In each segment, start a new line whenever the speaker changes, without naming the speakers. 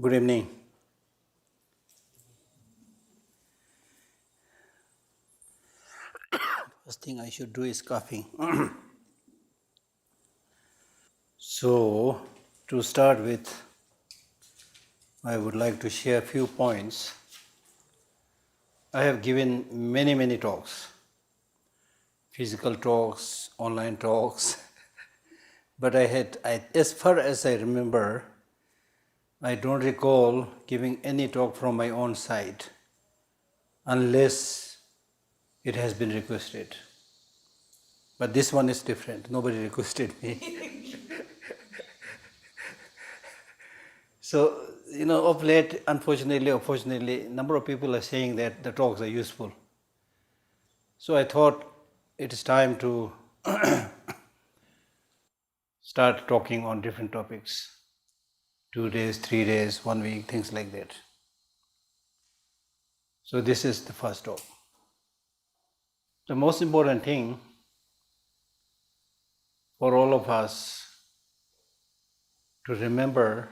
Good evening. First thing I should do is coughing. So, to start with, I would like to share a few points. I have given many talks, physical talks, online talks, but as far as I remember, I don't recall giving any talk from my own side unless it has been requested. But this one is different. Nobody requested me. So, of late, unfortunately or fortunately, a number of people are saying that the talks are useful. So I thought it is time to start talking on different topics. 2 days, 3 days, 1 week, things like that. So this is the first talk. The most important thing for all of us to remember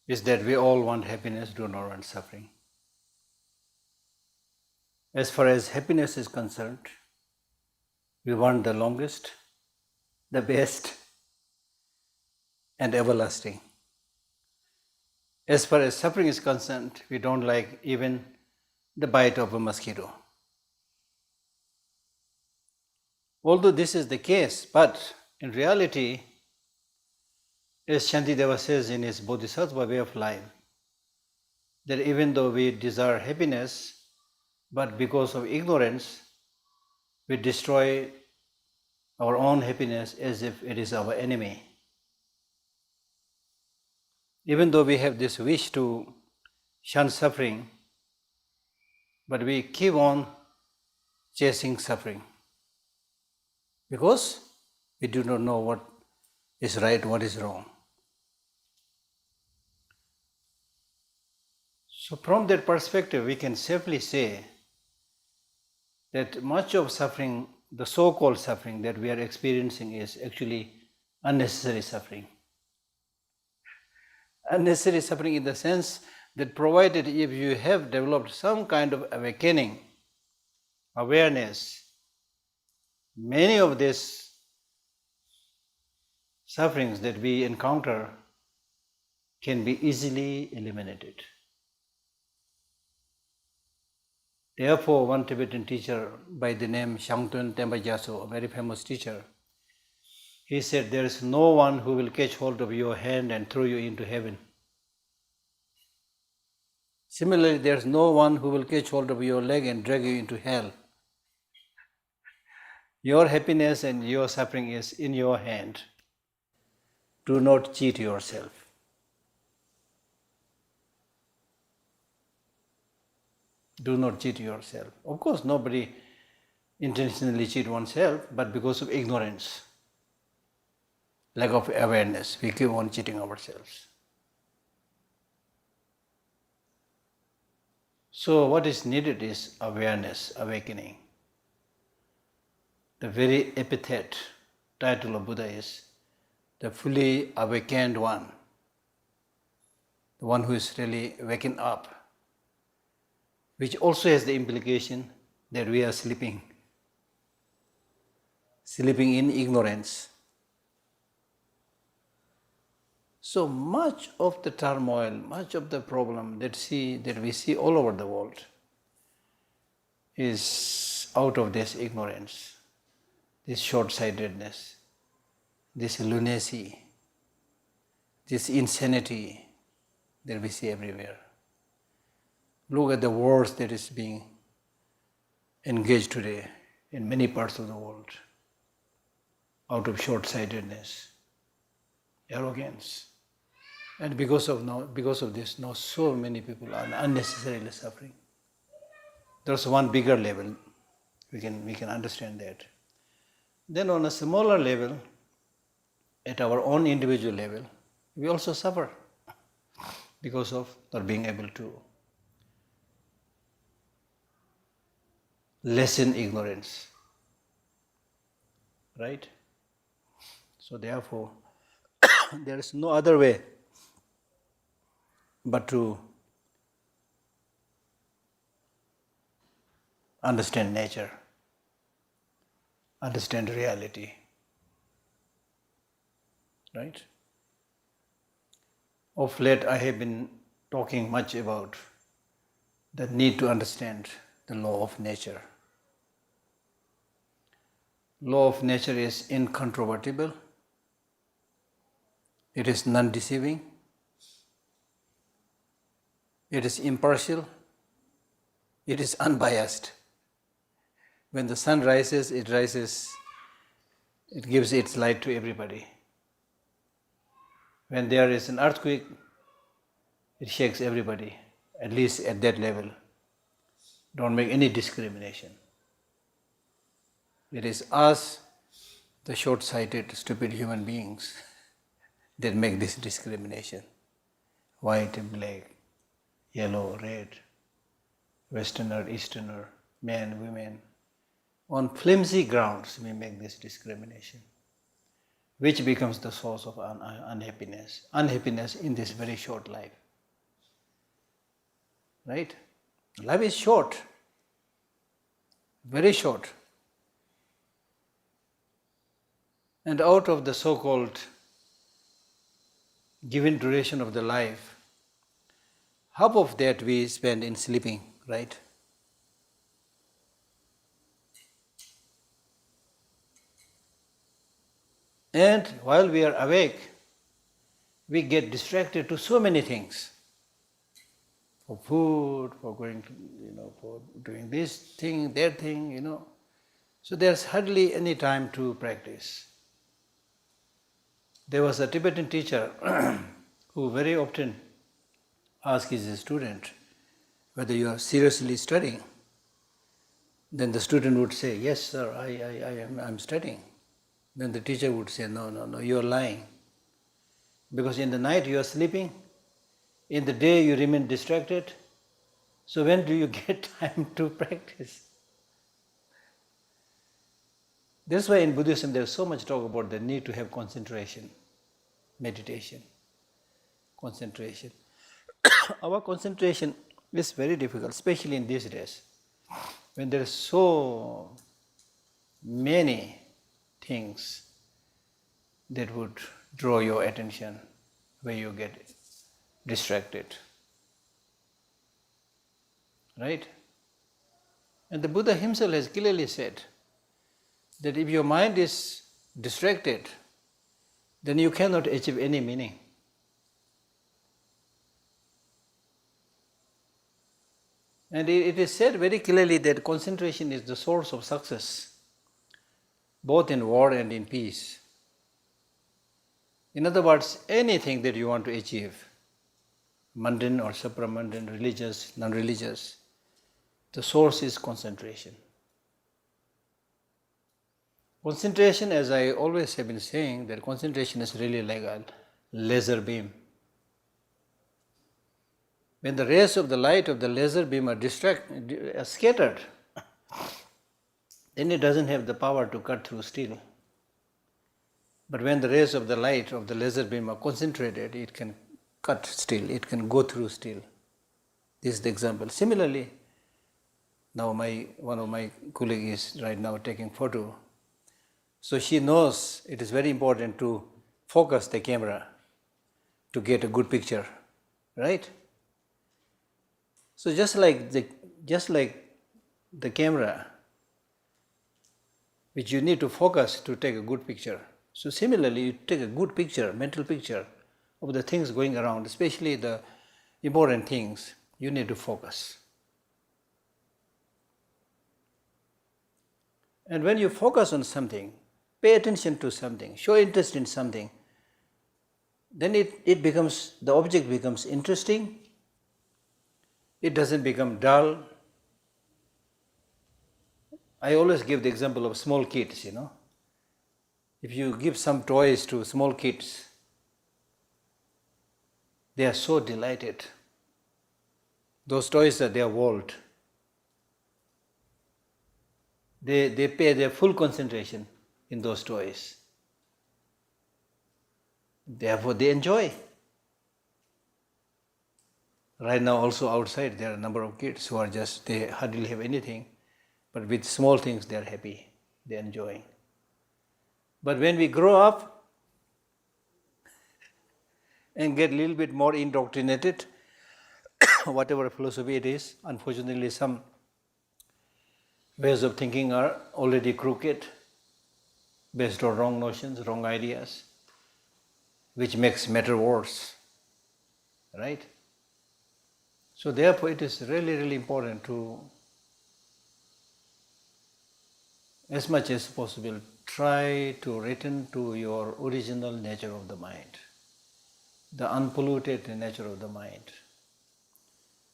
is that we all want happiness, do not want suffering. As far as happiness is concerned, we want the longest, the best, and everlasting. As far as suffering is concerned, we don't like even the bite of a mosquito. Although this is the case, but in reality, as Shantideva says in his Bodhisattva way of life, that even though we desire happiness, but because of ignorance, we destroy our own happiness as if it is our enemy. Even though we have this wish to shun suffering, but we keep on chasing suffering because we do not know what is right, what is wrong. So from that perspective, we can safely say that much of suffering, the so-called suffering that we are experiencing, is actually unnecessary suffering. Unnecessary suffering in the sense that provided if you have developed some kind of awakening, awareness, many of these sufferings that we encounter can be easily eliminated. Therefore, one Tibetan teacher by the name Shangtun Tenpa Gyatso, a very famous teacher, he said, there is no one who will catch hold of your hand and throw you into heaven. Similarly, there is no one who will catch hold of your leg and drag you into hell. Your happiness and your suffering is in your hand. Do not cheat yourself. Do not cheat yourself. Of course, nobody intentionally cheat oneself, but because of ignorance, lack of awareness, we keep on cheating ourselves. So what is needed is awareness, awakening. The very epithet, title of Buddha is the fully awakened one, the one who is really waking up, which also has the implication that we are sleeping in ignorance. So much of the turmoil, much of the problem that we see all over the world is out of this ignorance, this short-sightedness, this lunacy, this insanity that we see everywhere. Look at the wars that is being engaged today in many parts of the world, out of short-sightedness, arrogance. And because of this, now so many people are unnecessarily suffering. There's one bigger level, we can understand that. Then on a smaller level, at our own individual level, we also suffer because of not being able to lessen ignorance. Right? So therefore, there is no other way but to understand nature, understand reality. Right? Of late, I have been talking much about the need to understand the law of nature. Law of nature is incontrovertible. It is non-deceiving. It is impartial. It is unbiased. When the sun rises, it gives its light to everybody. When there is an earthquake, it shakes everybody, at least at that level. Don't make any discrimination. It is us, the short-sighted, stupid human beings, that make this discrimination. White and black, yellow, red, Westerner, Easterner, men, women. On flimsy grounds, we make this discrimination, which becomes the source of unhappiness. Unhappiness in this very short life. Right? Life is short, very short. And out of the so-called given duration of the life, half of that we spend in sleeping, right? And while we are awake, we get distracted to so many things. For food, for going to, for doing this thing, that thing, So there's hardly any time to practice. There was a Tibetan teacher who very often asked his student whether you are seriously studying. Then the student would say, yes, sir, I'm studying. Then the teacher would say, no, you are lying. Because in the night you are sleeping, in the day you remain distracted. So when do you get time to practice? That's why in Buddhism there is so much talk about the need to have concentration, meditation, concentration. Our concentration is very difficult, especially in these days, when there are so many things that would draw your attention, where you get distracted. Right? And the Buddha himself has clearly said that if your mind is distracted, then you cannot achieve any meaning. And it is said very clearly that concentration is the source of success, both in war and in peace. In other words, anything that you want to achieve, mundane or supramundane, religious, non-religious, the source is concentration. Concentration, as I always have been saying, that concentration is really like a laser beam. When the rays of the light of the laser beam are scattered, then it doesn't have the power to cut through steel. But when the rays of the light of the laser beam are concentrated, it can cut steel, it can go through steel. This is the example. Similarly, now one of my colleagues is right now taking photo. So she knows it is very important to focus the camera to get a good picture, right? So just like the camera, which you need to focus to take a good picture. So similarly, you take a good picture, mental picture of the things going around, especially the important things, you need to focus. And when you focus on something, pay attention to something, show interest in something, then the object becomes interesting, it doesn't become dull. I always give the example of small kids, If you give some toys to small kids, they are so delighted. Those toys are their world. They pay their full concentration in those toys. Therefore, they enjoy. Right now also outside there are a number of kids who are just, they hardly have anything, but with small things they are happy, they are enjoying. But when we grow up and get a little bit more indoctrinated, whatever philosophy it is, unfortunately some ways of thinking are already crooked, based on wrong notions, wrong ideas, which makes matter worse, right? So therefore it is really, really important to, as much as possible, try to return to your original nature of the mind, the unpolluted nature of the mind.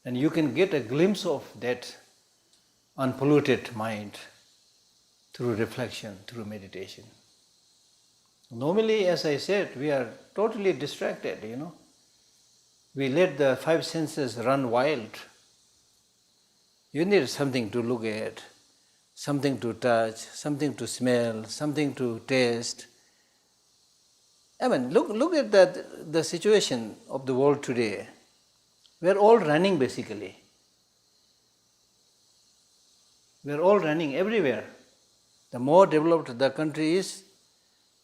And you can get a glimpse of that unpolluted mind through reflection, through meditation. Normally, as I said, we are totally distracted, We let the five senses run wild. You need something to look at, something to touch, something to smell, something to taste. I mean, look at the situation of the world today. We are all running basically. We are all running everywhere. The more developed the country is,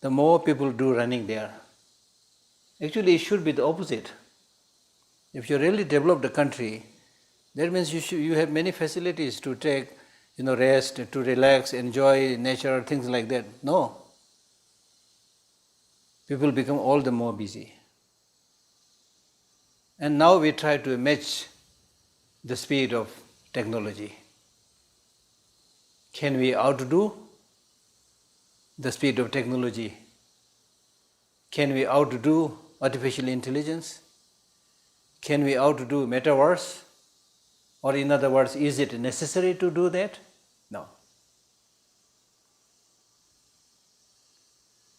the more people do running there. Actually, it should be the opposite. If you really develop the country, that means you have many facilities to take, rest, to relax, enjoy nature, things like that. No. People become all the more busy. And now we try to match the speed of technology. Can we outdo the speed of technology? Can we outdo artificial intelligence? Can we outdo metaverse? Or in other words, is it necessary to do that? No.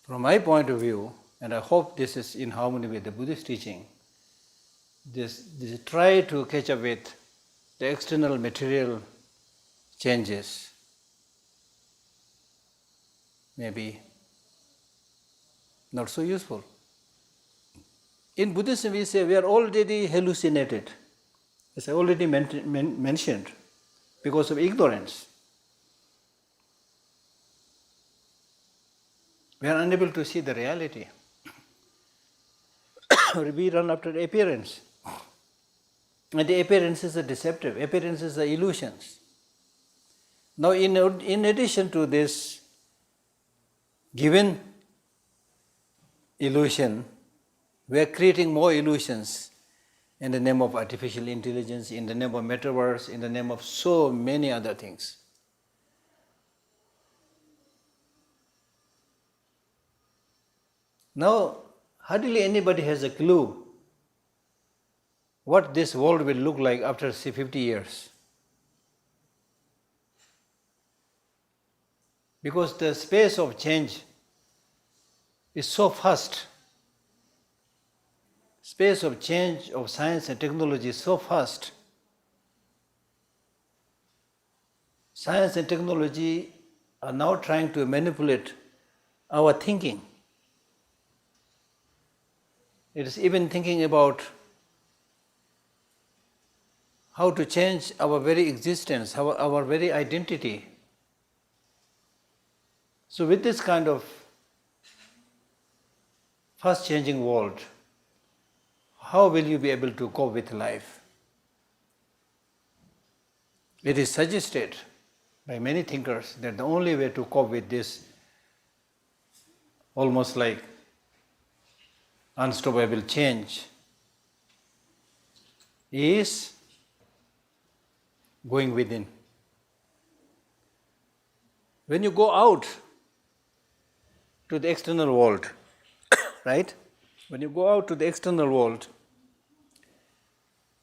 From my point of view, and I hope this is in harmony with the Buddhist teaching, this try to catch up with the external material changes may be not so useful. In Buddhism, we say we are already hallucinated, as I already mentioned, because of ignorance. We are unable to see the reality. We run after appearance. And the appearances are deceptive, appearances are illusions. Now, in addition to this given illusion, we are creating more illusions in the name of artificial intelligence, in the name of metaverse, in the name of so many other things. Now, hardly anybody has a clue what this world will look like after, say, 50 years. Because the space of change is so fast. Space of change of science and technology is so fast. Science and technology are now trying to manipulate our thinking. It is even thinking about how to change our very existence, our very identity. So with this kind of fast-changing world, how will you be able to cope with life? It is suggested by many thinkers that the only way to cope with this almost like unstoppable change is going within. When you go out to the external world, right? When you go out to the external world,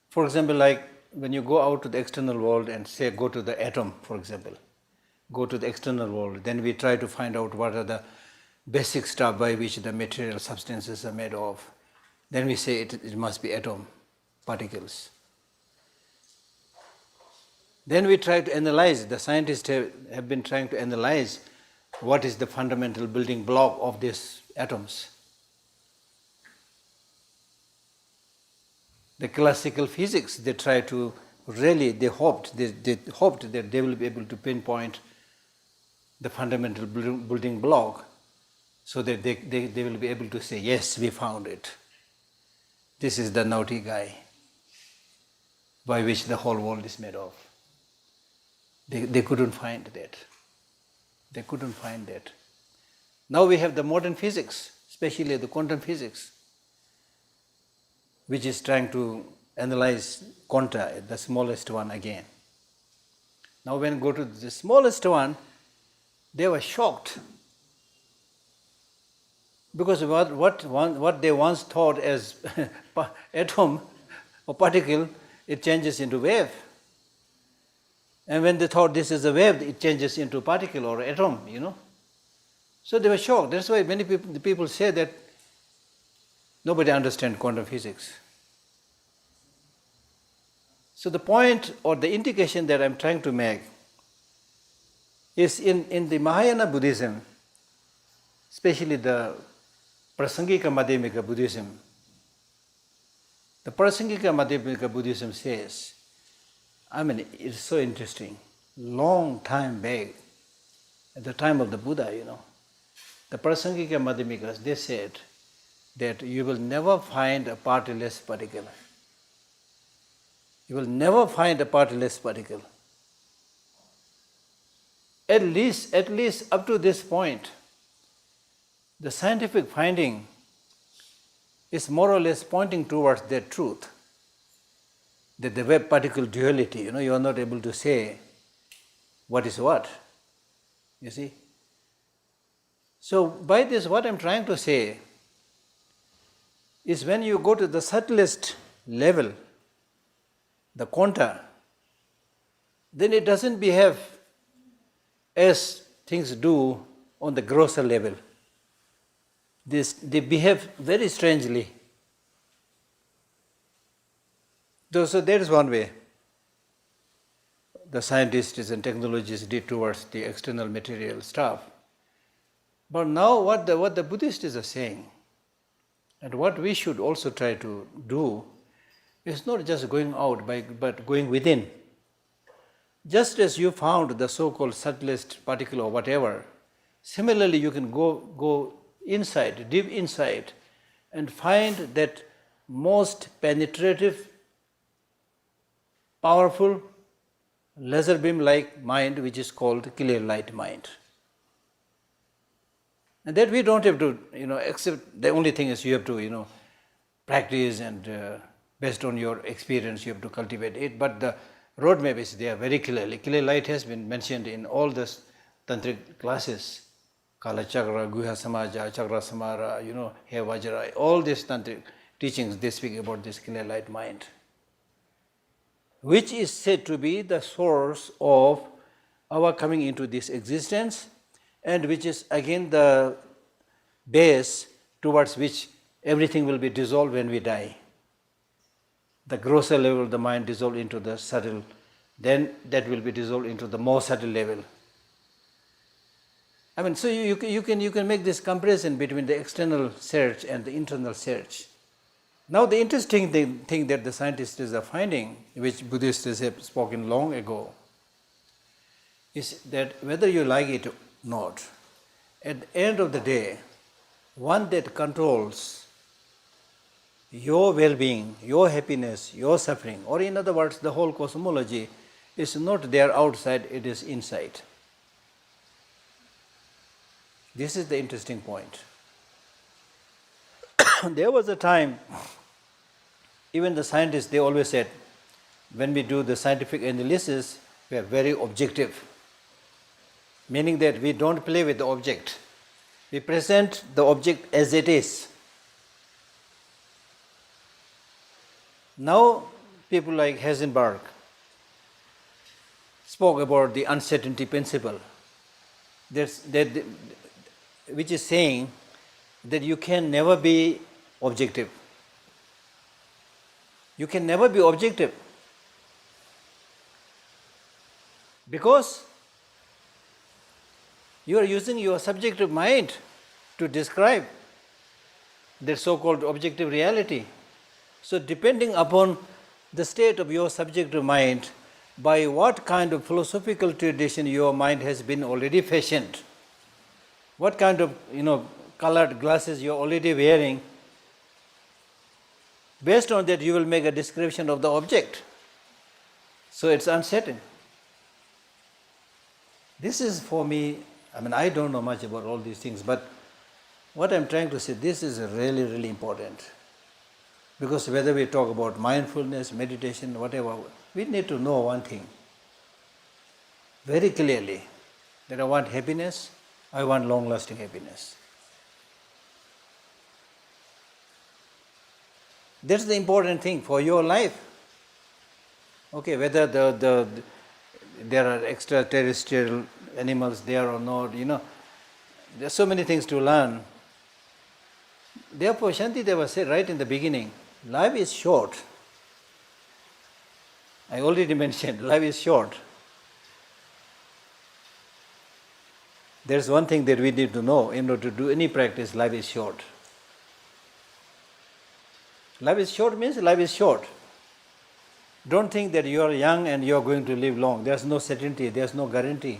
for example, like when you go out to the external world and say go to the atom, for example, go to the external world, then we try to find out what are the basic stuff by which the material substances are made of. Then we say it must be atom particles. Then we try to analyze, the scientists have been trying to analyze what is the fundamental building block of these atoms. The classical physics, they try to really, they hoped that they will be able to pinpoint the fundamental building block so that they will be able to say, yes, we found it. This is the naughty guy by which the whole world is made of. They couldn't find that. They couldn't find that. Now we have the modern physics, especially the quantum physics, which is trying to analyze quanta, the smallest one again. Now when you go to the smallest one, they were shocked. Because what they once thought as atom or particle, it changes into wave. And when they thought this is a wave, it changes into particle or atom, So they were shocked. That's why many people say that nobody understands quantum physics. So the point or the indication that I'm trying to make is in the Mahayana Buddhism, especially the Prasangika Madhyamika Buddhism. The Prasangika Madhyamika Buddhism says, it's so interesting. Long time back, at the time of the Buddha, the Prasangika Madhyamikas, they said that you will never find a partyless particle. You will never find a partyless particle. At least up to this point, the scientific finding is more or less pointing towards that truth, that the wave-particle duality, you are not able to say what is what, you see. So by this, what I'm trying to say is when you go to the subtlest level, the quanta, then it doesn't behave as things do on the grosser level. They behave very strangely. So that is one way the scientists and technologists did towards the external material stuff. But now what the Buddhists are saying, and what we should also try to do, is not just going out, but going within. Just as you found the so-called subtlest particle or whatever, similarly you can go inside, deep inside, and find that most penetrative, powerful, laser beam-like mind, which is called clear light mind. And that we don't have to, except the only thing is you have to, practice and based on your experience you have to cultivate it. But the roadmap is there very clearly. Clear light has been mentioned in all the tantric classes. Kala Chakra, Guha Samaja, Chakra Samara, He Vajra, all these tantric teachings, they speak about this clear light mind, which is said to be the source of our coming into this existence, and which is again the base towards which everything will be dissolved when we die. The grosser level of the mind dissolved into the subtle, then that will be dissolved into the more subtle level. So you can make this comparison between the external search and the internal search. Now the interesting thing that the scientists are finding, which Buddhists have spoken long ago, is that whether you like it or not, at the end of the day, one that controls your well-being, your happiness, your suffering, or in other words, the whole cosmology, is not there outside, it is inside. This is the interesting point. There was a time, even the scientists, they always said, when we do the scientific analysis, we are very objective, meaning that we don't play with the object. We present the object as it is. Now, people like Heisenberg spoke about the uncertainty principle, which is saying that you can never be objective. You can never be objective because you are using your subjective mind to describe the so-called objective reality. So depending upon the state of your subjective mind, by what kind of philosophical tradition your mind has been already fashioned, what kind of colored glasses you're already wearing, based on that you will make a description of the object. So it's uncertain. This is for me, I don't know much about all these things, but what I'm trying to say, this is really, really important. Because whether we talk about mindfulness, meditation, whatever, we need to know one thing very clearly, that I want happiness, I want long-lasting happiness. That's the important thing for your life. Okay, whether there are extraterrestrial animals there or not, there's so many things to learn. Therefore, Shantideva said right in the beginning, life is short. I already mentioned, life is short. There's one thing that we need to know, in order to do any practice, life is short. Life is short means life is short. Don't think that you are young and you are going to live long. There's no certainty, there's no guarantee.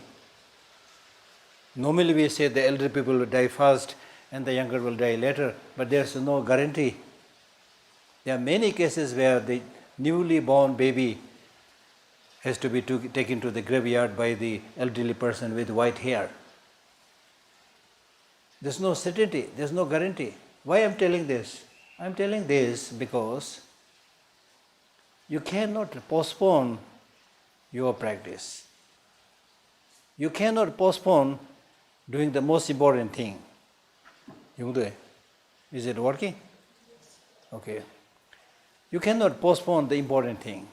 Normally we say the elder people will die first and the younger will die later, but there's no guarantee. There are many cases where the newly born baby has to be taken to the graveyard by the elderly person with white hair. There's no certainty, there's no guarantee. Why I'm telling this? I'm telling this because you cannot postpone your practice. You cannot postpone doing the most important thing. Is it working? Okay. You cannot postpone the important thing.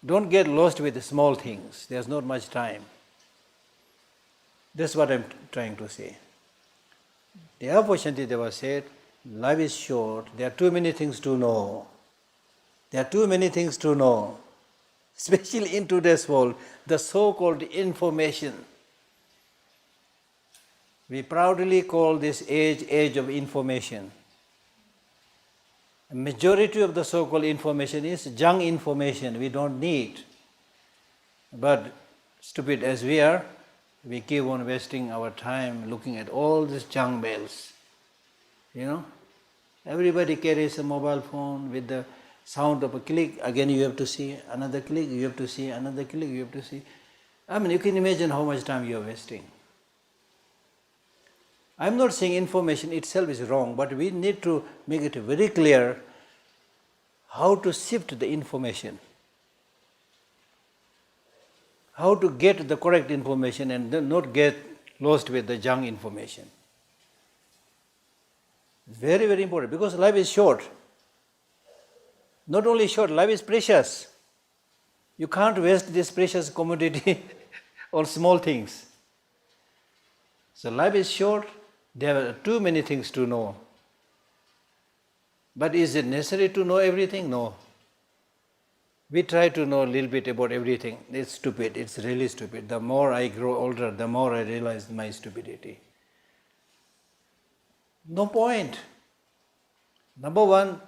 Don't get lost with the small things. There's not much time. That's what I'm trying to say. Therefore, Shantideva said, life is short. There are too many things to know. There are too many things to know. Especially in today's world, the so-called information. We proudly call this age of information. A majority of the so-called information is junk information we don't need. But stupid as we are, we keep on wasting our time looking at all these junk mails. Everybody carries a mobile phone with the sound of a click. Again you have to see, another click, you have to see, another click, you have to see. You can imagine how much time you are wasting. I'm not saying information itself is wrong, but we need to make it very clear how to sift the information, how to get the correct information and not get lost with the junk information. Very, very important, because life is short. Not only short, life is precious. You can't waste this precious commodity on small things. So life is short. There are too many things to know. But is it necessary to know everything? No. We try to know a little bit about everything. It's stupid. It's really stupid. The more I grow older, the more I realize my stupidity. No point. Number one,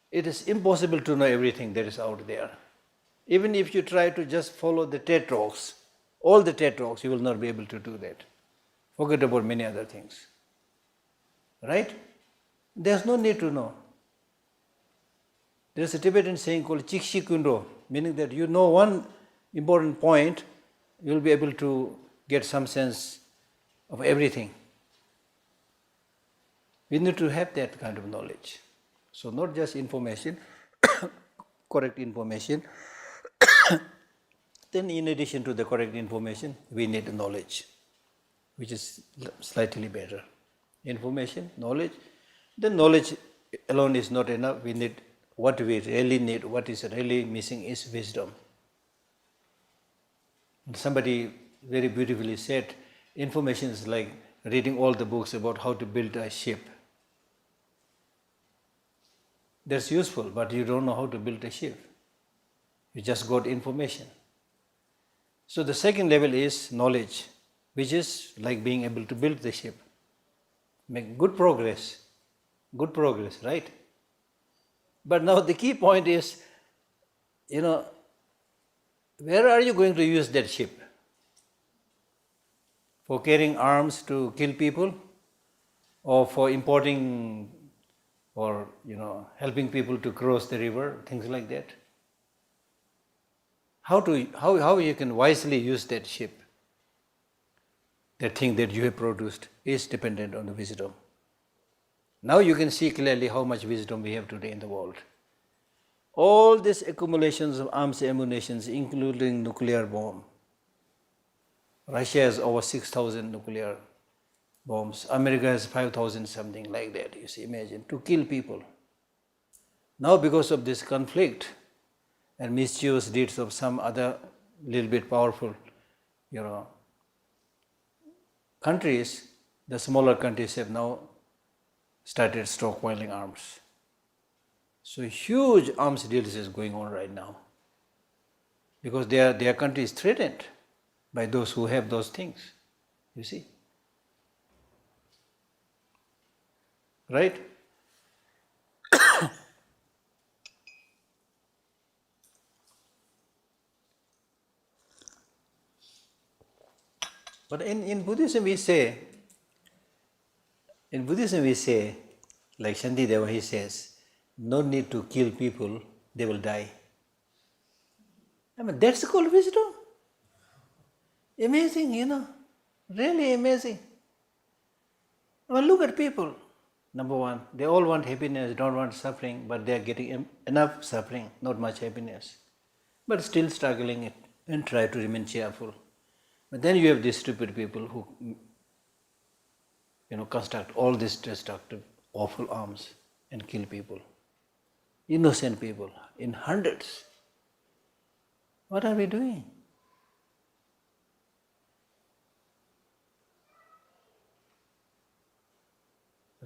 it is impossible to know everything that is out there. Even if you try to just follow the TED Talks, all the TED Talks, you will not be able to do that. Forget about many other things. Right? There's no need to know. There's a Tibetan saying called Chikshi Kundo, meaning that you know one important point, you'll be able to get some sense of everything. We need to have that kind of knowledge. So not just information, correct information. Then in addition to the correct information, we need knowledge, which is slightly better. Information, knowledge. Then knowledge alone is not enough. We need what we really need, what is really missing is wisdom. Somebody very beautifully said, information is like reading all the books about how to build a ship. That's useful, but you don't know how to build a ship. You just got information. So the second level is knowledge, which is like being able to build the ship. Make good progress, right? But now the key point is, where are you going to use that ship? For carrying arms to kill people, or for importing or helping people to cross the river, things like that? How you can wisely use that ship, that thing that you have produced, is dependent on the wisdom. Now you can see clearly how much wisdom we have today in the world. All these accumulations of arms and ammunition, including nuclear bomb. Russia has over 6,000 nuclear bombs. America has 5,000, something like that, you see, imagine, to kill people. Now because of this conflict and mischievous deeds of some other little bit powerful, countries, the smaller countries have now started stockpiling arms. So huge arms deals is going on right now because their country is threatened by those who have those things, you see. Right? But in Buddhism we say, like Shantideva, he says, no need to kill people, they will die. I mean, that's called wisdom. Amazing, really amazing. I mean, look at people. Number one, they all want happiness, don't want suffering, but they are getting enough suffering, not much happiness. But still struggling it and try to remain cheerful. But then you have these stupid people who, construct all these destructive, awful arms and kill people. Innocent people in hundreds. What are we doing?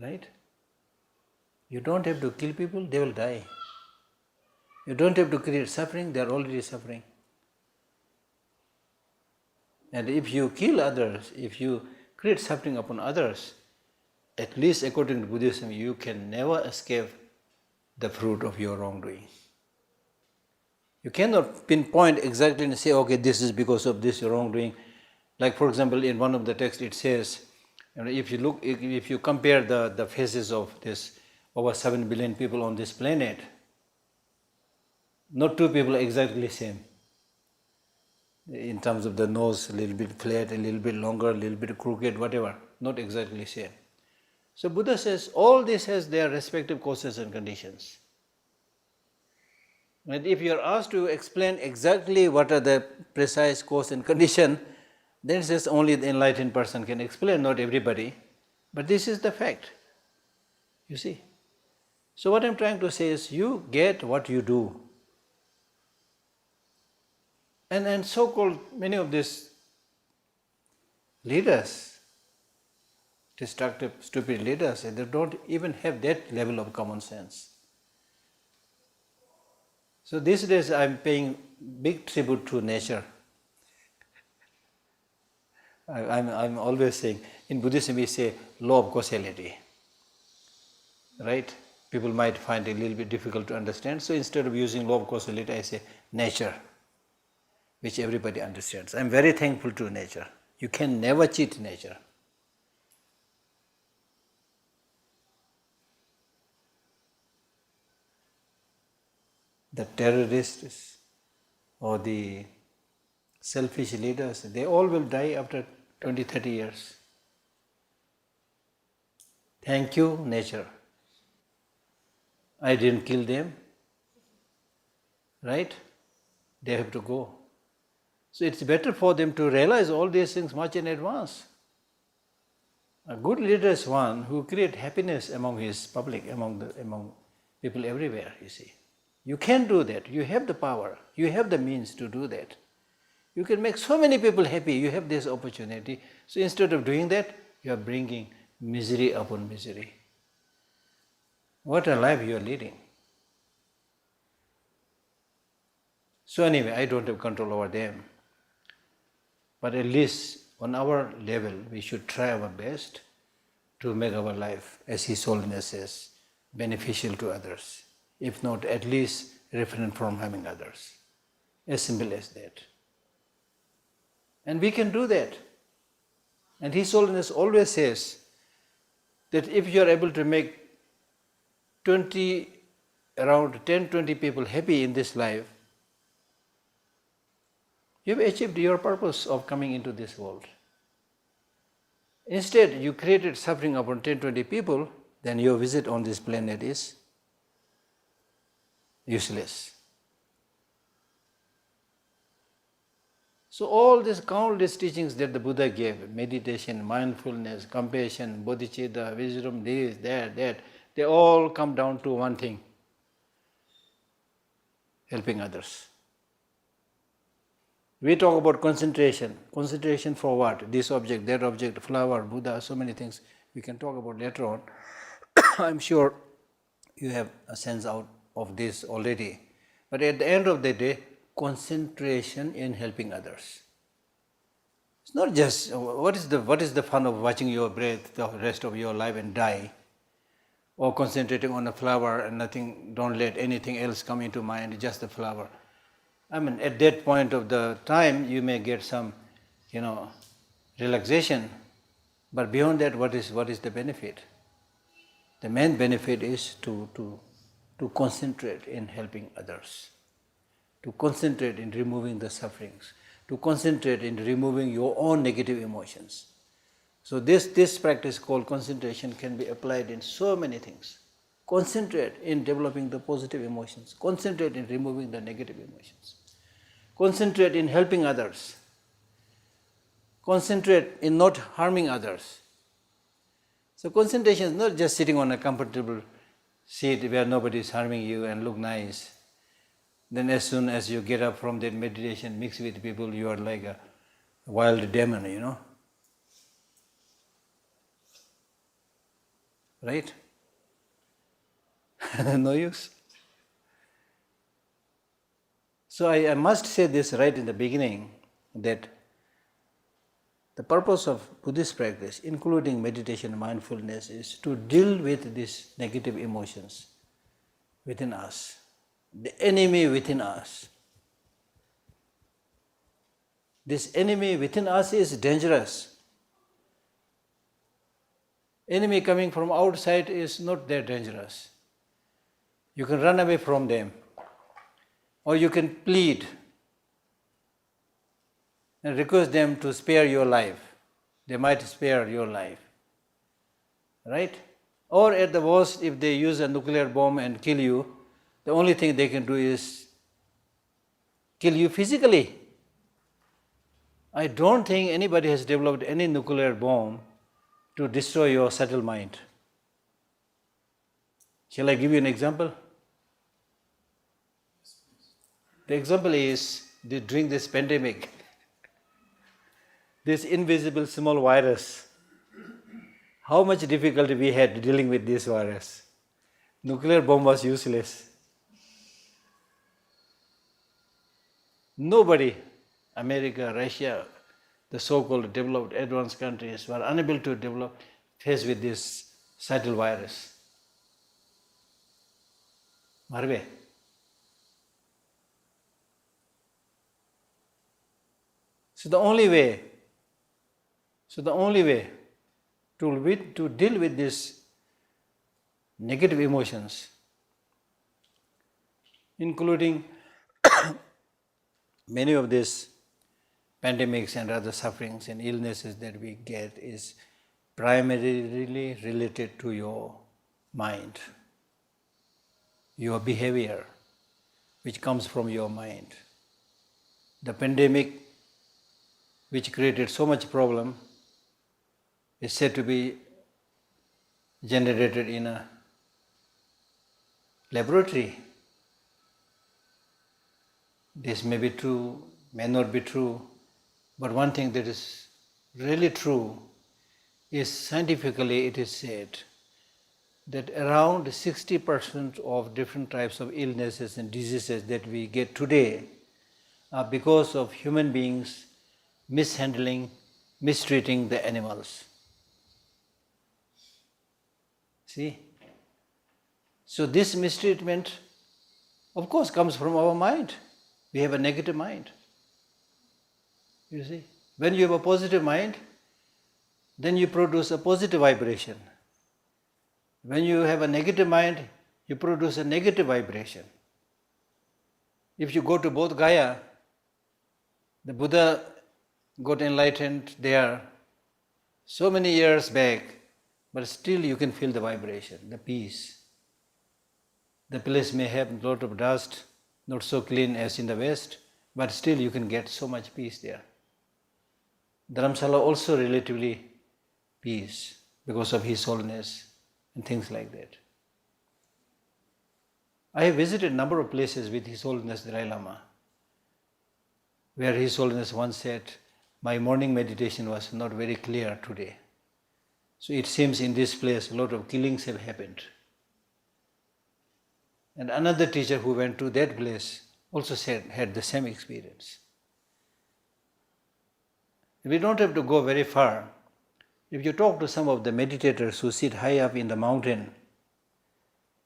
Right? You don't have to kill people, they will die. You don't have to create suffering, they are already suffering. And if you kill others, if you create suffering upon others, at least according to Buddhism, you can never escape the fruit of your wrongdoing. You cannot pinpoint exactly and say, okay, this is because of this wrongdoing. Like for example, in one of the texts it says, if you compare the faces of this over 7 billion people on this planet, not two people are exactly same. In terms of the nose, a little bit flat, a little bit longer, a little bit crooked, whatever, not exactly same. So Buddha says all this has their respective causes and conditions. And if you are asked to explain exactly what are the precise cause and condition, then it says only the enlightened person can explain, not everybody. But this is the fact, you see. So what I am trying to say is you get what you do. And so-called many of these leaders, destructive, stupid leaders, they don't even have that level of common sense. So these days I am paying big tribute to nature. I'm always saying, in Buddhism we say law of causality, right? People might find it a little bit difficult to understand, so instead of using law of causality I say nature, which everybody understands. I'm very thankful to nature. You can never cheat nature. The terrorists or the selfish leaders, they all will die after 20, 30 years. Thank you, nature. I didn't kill them, right? They have to go. So it's better for them to realize all these things much in advance. A good leader is one who creates happiness among his public, among people everywhere, you see. You can do that. You have the power. You have the means to do that. You can make so many people happy. You have this opportunity. So instead of doing that, you are bringing misery upon misery. What a life you are leading. So anyway, I don't have control over them. But at least on our level, we should try our best to make our life, as His Holiness says, beneficial to others. if not at least refrain from harming others. As simple as that. And we can do that. And His Holiness always says that if you are able to make around 10-20 people happy in this life, you have achieved your purpose of coming into this world. Instead, you created suffering upon 10-20 people, then your visit on this planet is useless. So all these countless teachings that the Buddha gave, meditation, mindfulness, compassion, bodhicitta, wisdom, this, that, they all come down to one thing: helping others. We talk about concentration. Concentration for what? This object, that object, flower, Buddha, so many things we can talk about later on. I'm sure you have a sense out of this already. But at the end of the day, concentration in helping others. It's not just what is the fun of watching your breath the rest of your life and die, or concentrating on a flower and nothing, don't let anything else come into mind, just the flower. I mean, at that point of the time, you may get some, relaxation, but beyond that, what is the benefit? The main benefit is to concentrate in helping others, to concentrate in removing the sufferings, to concentrate in removing your own negative emotions. So this practice called concentration can be applied in so many things. Concentrate in developing the positive emotions. Concentrate in removing the negative emotions. Concentrate in helping others. Concentrate in not harming others. So concentration is not just sitting on a comfortable seat where nobody is harming you and look nice. Then as soon as you get up from that meditation, mix with people, you are like a wild demon, Right? No use. So I must say this right in the beginning, that the purpose of Buddhist practice, including meditation and mindfulness, is to deal with these negative emotions within us, the enemy within us. This enemy within us is dangerous. Enemy coming from outside is not that dangerous. You can run away from them, or you can plead and request them to spare your life. They might spare your life, right? Or at the worst, if they use a nuclear bomb and kill you, the only thing they can do is kill you physically. I don't think anybody has developed any nuclear bomb to destroy your subtle mind. Shall I give you an example? The example is during this pandemic, this invisible small virus, how much difficulty we had dealing with this virus. Nuclear bomb was useless. Nobody, America, Russia, the so-called developed advanced countries were unable to face with this subtle virus. Marve. So the only way to deal with these negative emotions, including many of these pandemics and other sufferings and illnesses that we get, is primarily related to your mind, your behavior, which comes from your mind. The pandemic, which created so much problem, is said to be generated in a laboratory. This may be true, may not be true, but one thing that is really true is scientifically it is said that around 60% of different types of illnesses and diseases that we get today are because of human beings mishandling, mistreating the animals. See? So this mistreatment Of course, comes from our mind. We have a negative mind. You see, when you have a positive mind, then you produce a positive vibration. When you have a negative mind, you produce a negative vibration. If you go to Bodh Gaya, the Buddha got enlightened there so many years back, but still you can feel the vibration, the peace. The place may have a lot of dust, not so clean as in the West, but still you can get so much peace there. Dharamsala also relatively peace because of His Holiness and things like that. I have visited a number of places with His Holiness Dalai Lama, where His Holiness once said, my morning meditation was not very clear today. So it seems in this place a lot of killings have happened. And another teacher who went to that place also said, had the same experience. We don't have to go very far. If you talk to some of the meditators who sit high up in the mountain,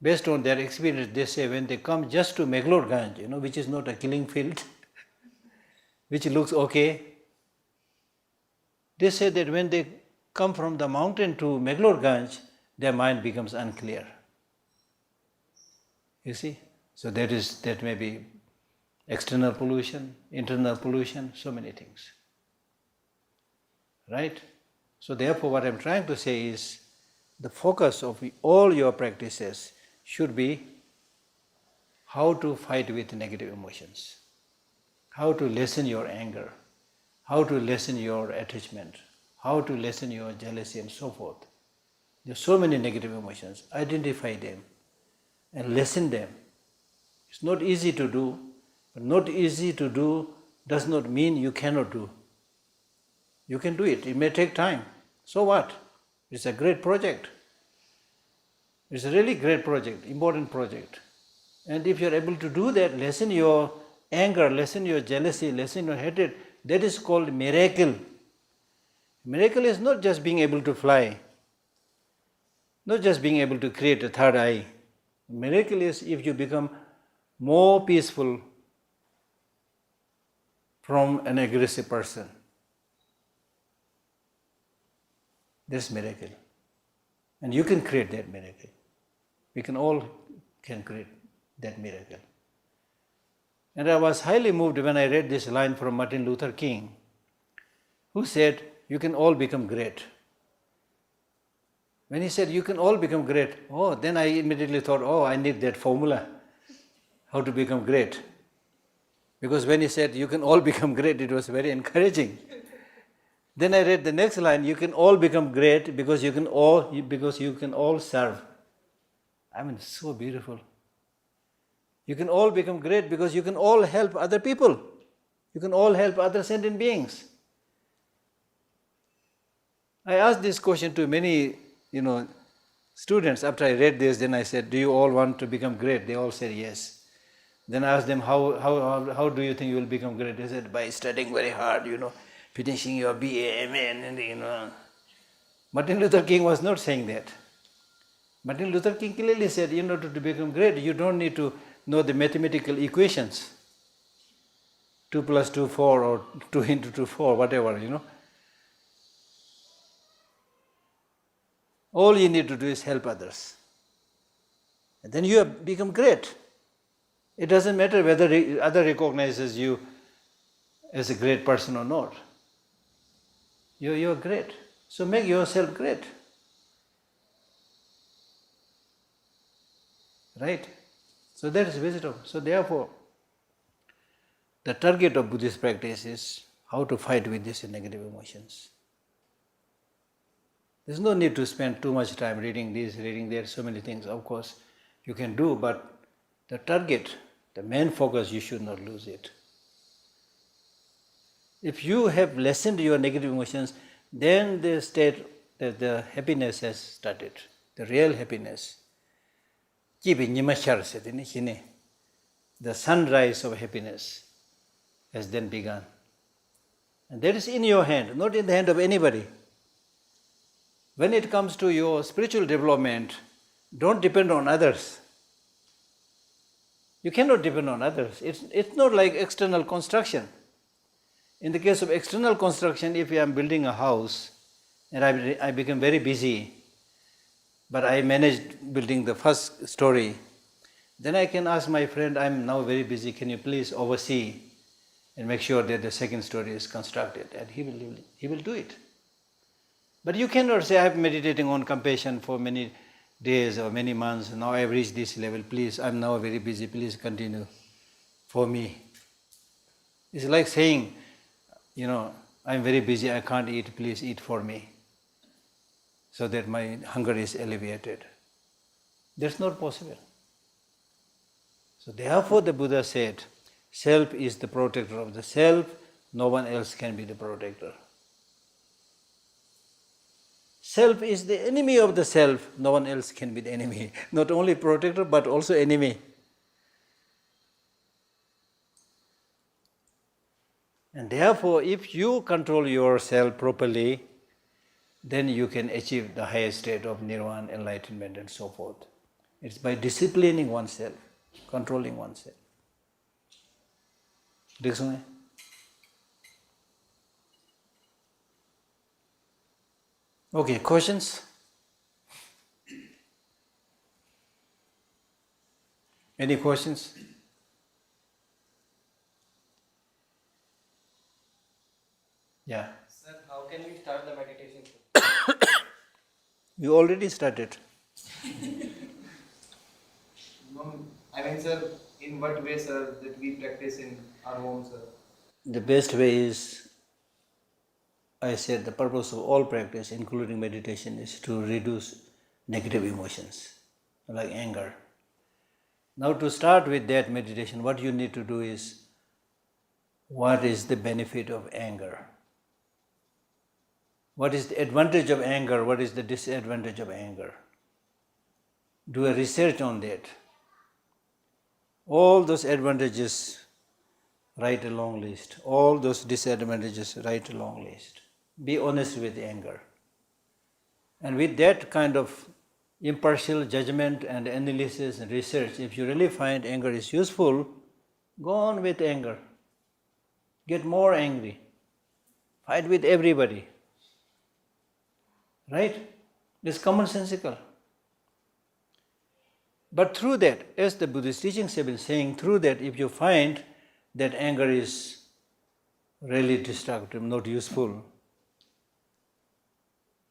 based on their experience, they say when they come just to Meglorganj, which is not a killing field, which looks okay, they say that when they come from the mountain to Meglorganj, their mind becomes unclear. You see? So that may be external pollution, internal pollution, so many things. Right? So therefore what I'm trying to say is, the focus of all your practices should be how to fight with negative emotions, how to lessen your anger, how to lessen your attachment, how to lessen your jealousy and so forth. There are so many negative emotions. Identify them and lessen them. It's not easy to do, but not easy to do does not mean you cannot do. You can do it. It may take time. So what? It's a great project. It's a really great project, important project. And if you're able to do that, lessen your anger, lessen your jealousy, lessen your hatred, that is called miracle. Miracle is not just being able to fly, not just being able to create a third eye. Miracle is if you become more peaceful from an aggressive person. That's miracle. And you can create that miracle. We can all create that miracle. And I was highly moved when I read this line from Martin Luther King, who said, you can all become great. When he said, you can all become great, then I immediately thought, I need that formula, how to become great. Because when he said, you can all become great, it was very encouraging. Then I read the next line, you can all become great because you can all serve. I mean, so beautiful. You can all become great because you can all help other people. You can all help other sentient beings. I asked this question to many, students. After I read this, then I said, do you all want to become great? They all said yes. Then I asked them, how do you think you will become great? They said, by studying very hard, finishing your BA, MA, Martin Luther King was not saying that. Martin Luther King clearly said, to become great, you don't need to know the mathematical equations. 2 + 2, 4, or 2 × 2, 4, whatever, All you need to do is help others. And then you have become great. It doesn't matter whether other recognizes you as a great person or not. You're great. So make yourself great. Right? So that is wisdom. So therefore, the target of Buddhist practice is how to fight with these negative emotions. There's no need to spend too much time reading this, reading that, so many things. Of course, you can do, but the target, the main focus, you should not lose it. If you have lessened your negative emotions, then the state that the happiness has started, the real happiness. The sunrise of happiness has then begun. And that is in your hand, not in the hand of anybody. When it comes to your spiritual development, don't depend on others. You cannot depend on others. It's not like external construction. In the case of external construction, if I am building a house and I become very busy, but I managed building the first story, then I can ask my friend, I'm now very busy, can you please oversee and make sure that the second story is constructed? And he will do it. But you cannot say, I've been meditating on compassion for many days or many months, now I've reached this level, please, I'm now very busy, please continue for me. It's like saying, I'm very busy, I can't eat, please eat for me, so that my hunger is alleviated. That's not possible. So therefore the Buddha said, self is the protector of the self, no one else can be the protector. Self is the enemy of the self, no one else can be the enemy. Not only protector, but also enemy. And therefore, if you control yourself properly, then you can achieve the highest state of nirvana, enlightenment, and so forth. It's by disciplining oneself, controlling oneself. Okay, questions? Any questions? Yeah.
Sir, how can we start the meditation?
You already started.
No, I mean, sir, in what way, sir, that we practice in our home, sir?
The best way is, I said, the purpose of all practice, including meditation, is to reduce negative emotions, like anger. Now to start with that meditation, what you need to do is, what is the benefit of anger? What is the advantage of anger? What is the disadvantage of anger? Do a research on that. All those advantages, write a long list. All those disadvantages, write a long list. Be honest with anger. And with that kind of impartial judgment and analysis and research, if you really find anger is useful, go on with anger. Get more angry. Fight with everybody. Right? It's commonsensical. But through that, as the Buddhist teachings have been saying, through that, if you find that anger is really destructive, not useful,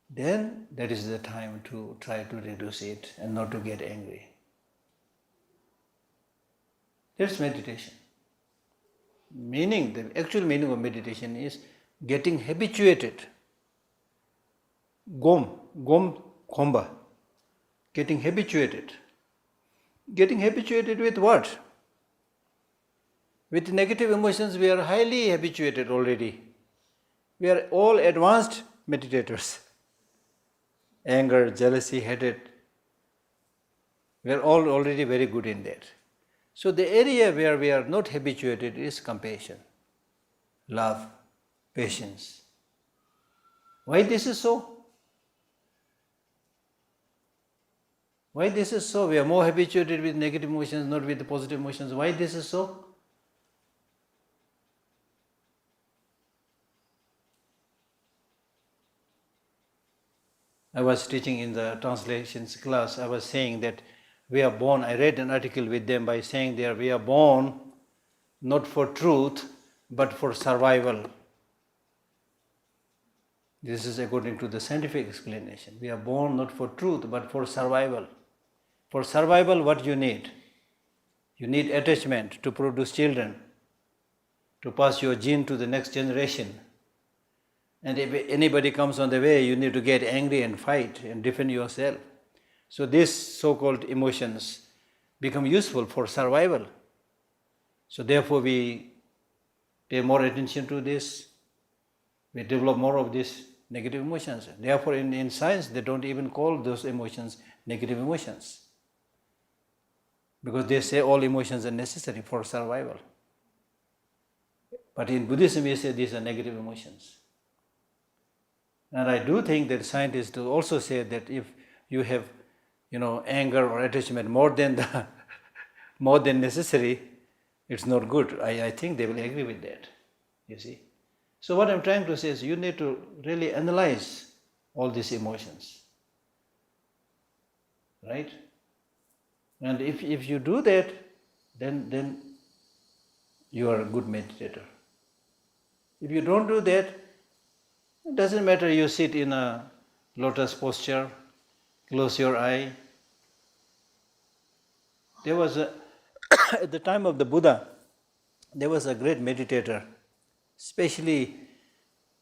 then that is the time to try to reduce it and not to get angry. That's meditation. The actual meaning of meditation is getting habituated. Gom, khomba. Getting habituated. Getting habituated with what? With negative emotions, we are highly habituated already. We are all advanced meditators. Anger, jealousy, hatred. We are all already very good in that. So the area where we are not habituated is compassion, love, patience. Why this is so? Why this is so? We are more habituated with negative emotions, not with the positive emotions. Why this is so? I was teaching in the translations class, I was saying that we are born, I read an article with them by saying there, we are born not for truth, but for survival. This is according to the scientific explanation. We are born not for truth, but for survival. For survival, what you need? You need attachment to produce children, to pass your gene to the next generation. And if anybody comes on the way, you need to get angry and fight and defend yourself. So these so-called emotions become useful for survival. So therefore we pay more attention to this. We develop more of these negative emotions. Therefore in science they don't even call those emotions negative emotions. Because they say all emotions are necessary for survival. But in Buddhism we say these are negative emotions. And I do think that scientists also say that if you have, anger or attachment more than the more than necessary, it's not good. I think they will agree with that, you see. So what I'm trying to say is you need to really analyze all these emotions, right? And if you do that, then you are a good meditator. If you don't do that, it doesn't matter you sit in a lotus posture, close your eye. There was a, at the time of the Buddha, there was a great meditator, especially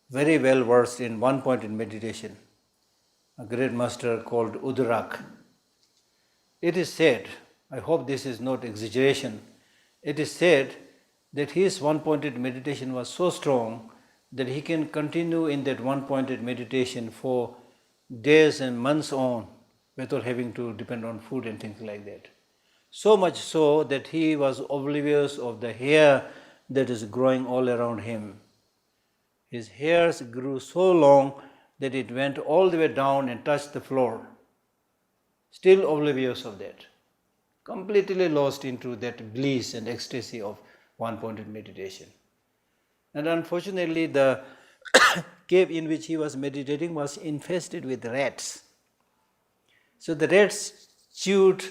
very well versed in one point in meditation, a great master called Udarak. It is said, I hope this is not exaggeration, it is said that his one-pointed meditation was so strong that he can continue in that one-pointed meditation for days and months on without having to depend on food and things like that. So much so that he was oblivious of the hair that is growing all around him. His hairs grew so long that it went all the way down and touched the floor. Still oblivious of that. Completely lost into that bliss and ecstasy of one-pointed meditation. And unfortunately, the cave in which he was meditating was infested with rats. So the rats chewed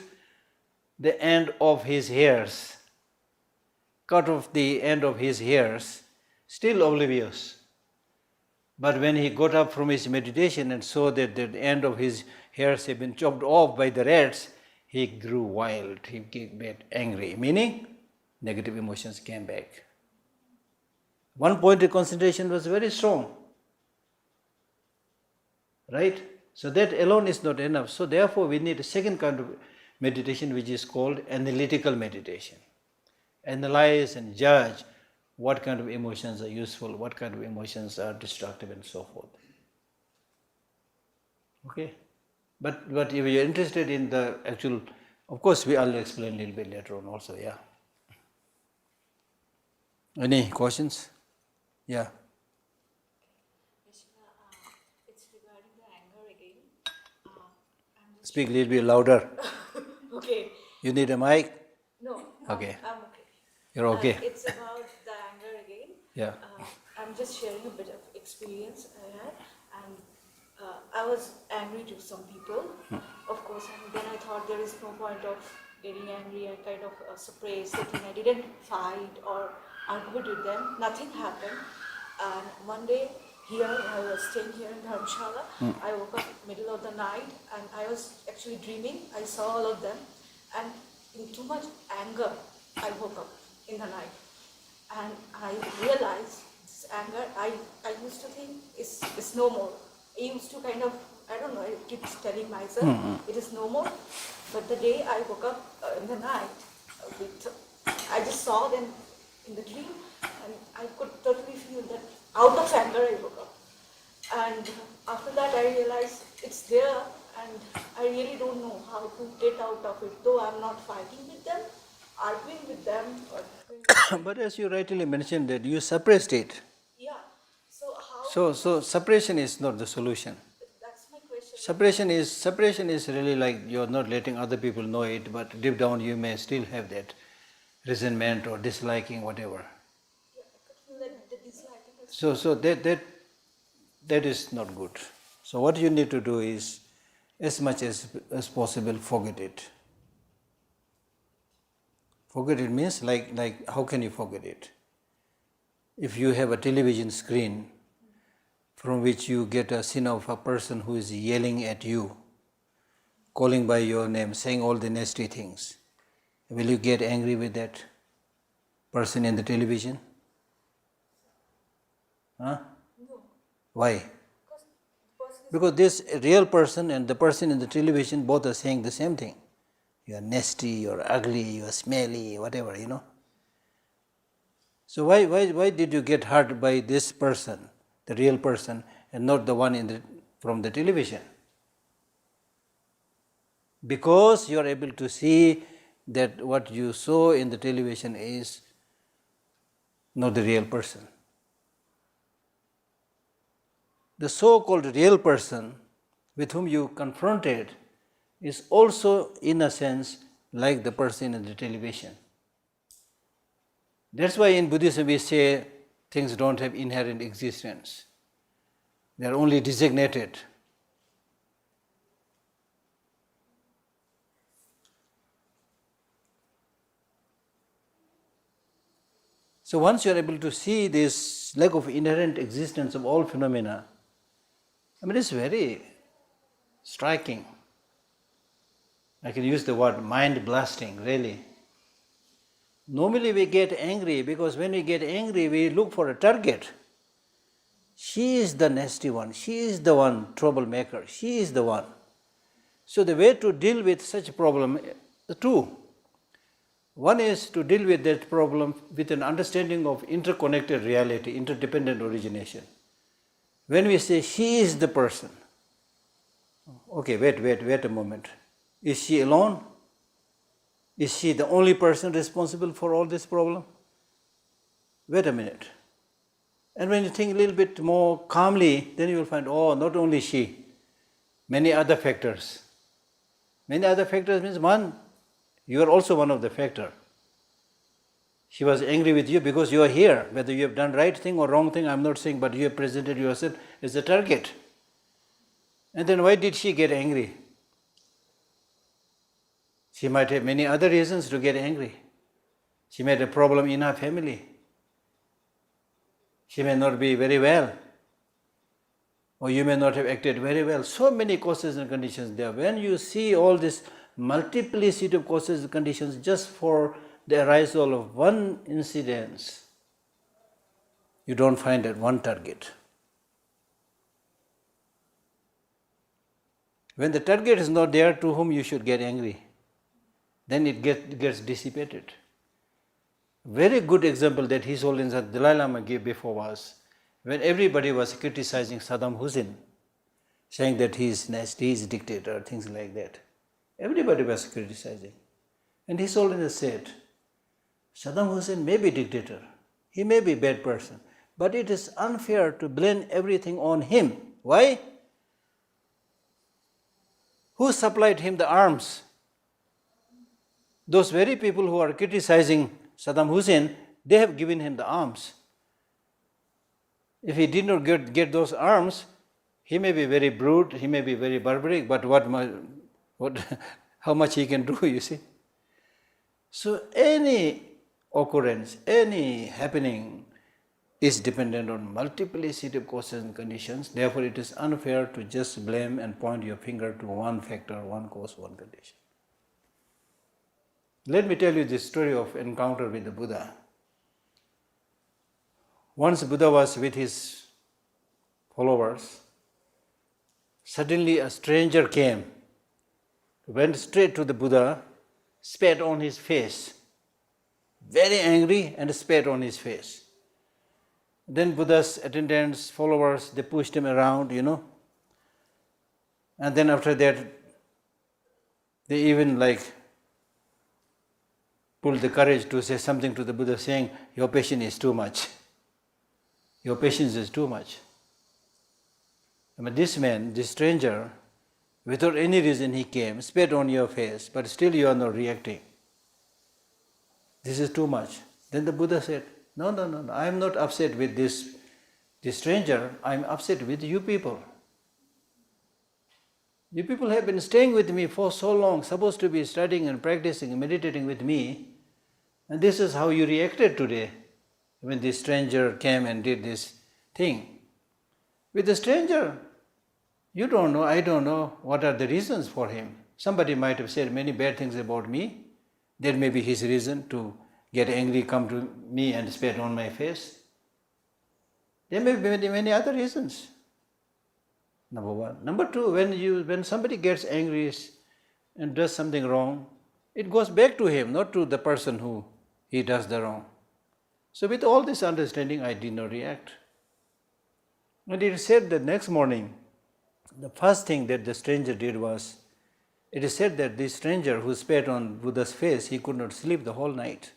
the end of his hairs, cut off the end of his hairs, still oblivious. But when he got up from his meditation and saw that the end of his hairs had been chopped off by the rats, he grew wild, he got angry, meaning negative emotions came back. One-pointed concentration was very strong, right? So that alone is not enough. So therefore we need a second kind of meditation which is called analytical meditation. Analyze and judge what kind of emotions are useful, what kind of emotions are destructive and so forth. Okay? But if you're interested in the actual, of course I'll explain a little bit later on also, yeah. Any questions? Yeah.
Krishna, it's regarding the anger again.
Speak a little bit louder.
Okay.
You need a mic?
No.
Okay.
I'm okay.
You're okay?
It's about the anger again.
Yeah.
I'm just sharing a bit of experience I had, and I was angry to some people, of course, and then I thought there is no point of getting angry. I kind of suppressed it, and I didn't fight or argued with them. Nothing happened. And one day, here, I was staying here in Dharmshala. I woke up middle of the night, and I was actually dreaming. I saw all of them, and in too much anger, I woke up in the night. And I realized this anger, I used to think it's no more. I used to kind of, I don't know, I keep telling myself it is no more. But the day I woke up in the night, I just saw them in the dream, and I could totally feel that out of anger I woke up. And after that I realized it's there, and I really don't know how to get out of it, though I'm not fighting with them, arguing with them.
But as you rightly mentioned that you suppressed it.
Yeah. So how?
So suppression is not the solution.
That's my question.
Suppression is really like you're not letting other people know it, but deep down you may still have that resentment or disliking, whatever.
Yeah, I could feel that the disliking.
So that is not good. So what you need to do is, as much as possible, forget it. Forget it means like how can you forget it? If you have a television screen from which you get a scene of a person who is yelling at you, calling by your name, saying all the nasty things, will you get angry with that person in the television? Huh?
No.
Why?
Because the person is
Because this real person and the person in the television both are saying the same thing. You are nasty, you are ugly, you are smelly, whatever, you know. So why did you get hurt by this person, the real person, and not the one from the television? Because you are able to see that what you saw in the television is not the real person. The so-called real person with whom you confronted is also, in a sense, like the person in the television. That's why in Buddhism we say things don't have inherent existence. They are only designated. So once you are able to see this lack of inherent existence of all phenomena, it's very striking. I can use the word mind blasting, really. Normally we get angry because when we get angry we look for a target. She is the nasty one, she is the one troublemaker, she is the one. So the way to deal with such a problem, two. One is to deal with that problem with an understanding of interconnected reality, interdependent origination. When we say she is the person, okay, wait a moment. Is she alone? Is she the only person responsible for all this problem? Wait a minute. And when you think a little bit more calmly, then you will find, not only she, many other factors. Many other factors means one, you are also one of the factor. She was angry with you because you are here. Whether you have done right thing or wrong thing, I am not saying, but you have presented yourself as a target. And then why did she get angry? She might have many other reasons to get angry. She might have a problem in her family. She may not be very well. Or you may not have acted very well. So many causes and conditions there. When you see all this multiplicity of causes and conditions just for the arisal of one incidence, you don't find that one target. When the target is not there to whom you should get angry, then it gets dissipated. Very good example that His Holiness Dalai Lama gave before was when everybody was criticizing Saddam Hussein, saying that he is nasty, he is a dictator, things like that. Everybody was criticizing. And His Holiness said, Saddam Hussein may be dictator, he may be a bad person, but it is unfair to blame everything on him. Why? Who supplied him the arms? Those very people who are criticizing Saddam Hussein, they have given him the arms. If he did not get those arms, he may be very brute, he may be very barbaric, but how much he can do, you see. So any occurrence, any happening is dependent on multiplicity of causes and conditions. Therefore, it is unfair to just blame and point your finger to one factor, one cause, one condition. Let me tell you this story of encounter with the Buddha. Once Buddha was with his followers, suddenly a stranger came, went straight to the Buddha, spat on his face, very angry, and spat on his face. Then Buddha's attendants, followers, they pushed him around, and then after that, they even pulled the courage to say something to the Buddha, saying, your patience is too much. Your patience is too much. This man, this stranger, without any reason he came, spat on your face, but still you are not reacting. This is too much. Then the Buddha said, no, I am not upset with this stranger, I am upset with you people. You people have been staying with me for so long, supposed to be studying and practicing and meditating with me, and this is how you reacted today when this stranger came and did this thing. With the stranger, you don't know, I don't know what are the reasons for him. Somebody might have said many bad things about me. That may be his reason to get angry, come to me and spat on my face. There may be many other reasons. Number one. Number two, when somebody gets angry and does something wrong, it goes back to him, not to the person who he does the wrong. So with all this understanding, I did not react. And it is said that next morning, the first thing that the stranger did was, it is said that this stranger who spat on Buddha's face, he could not sleep the whole night.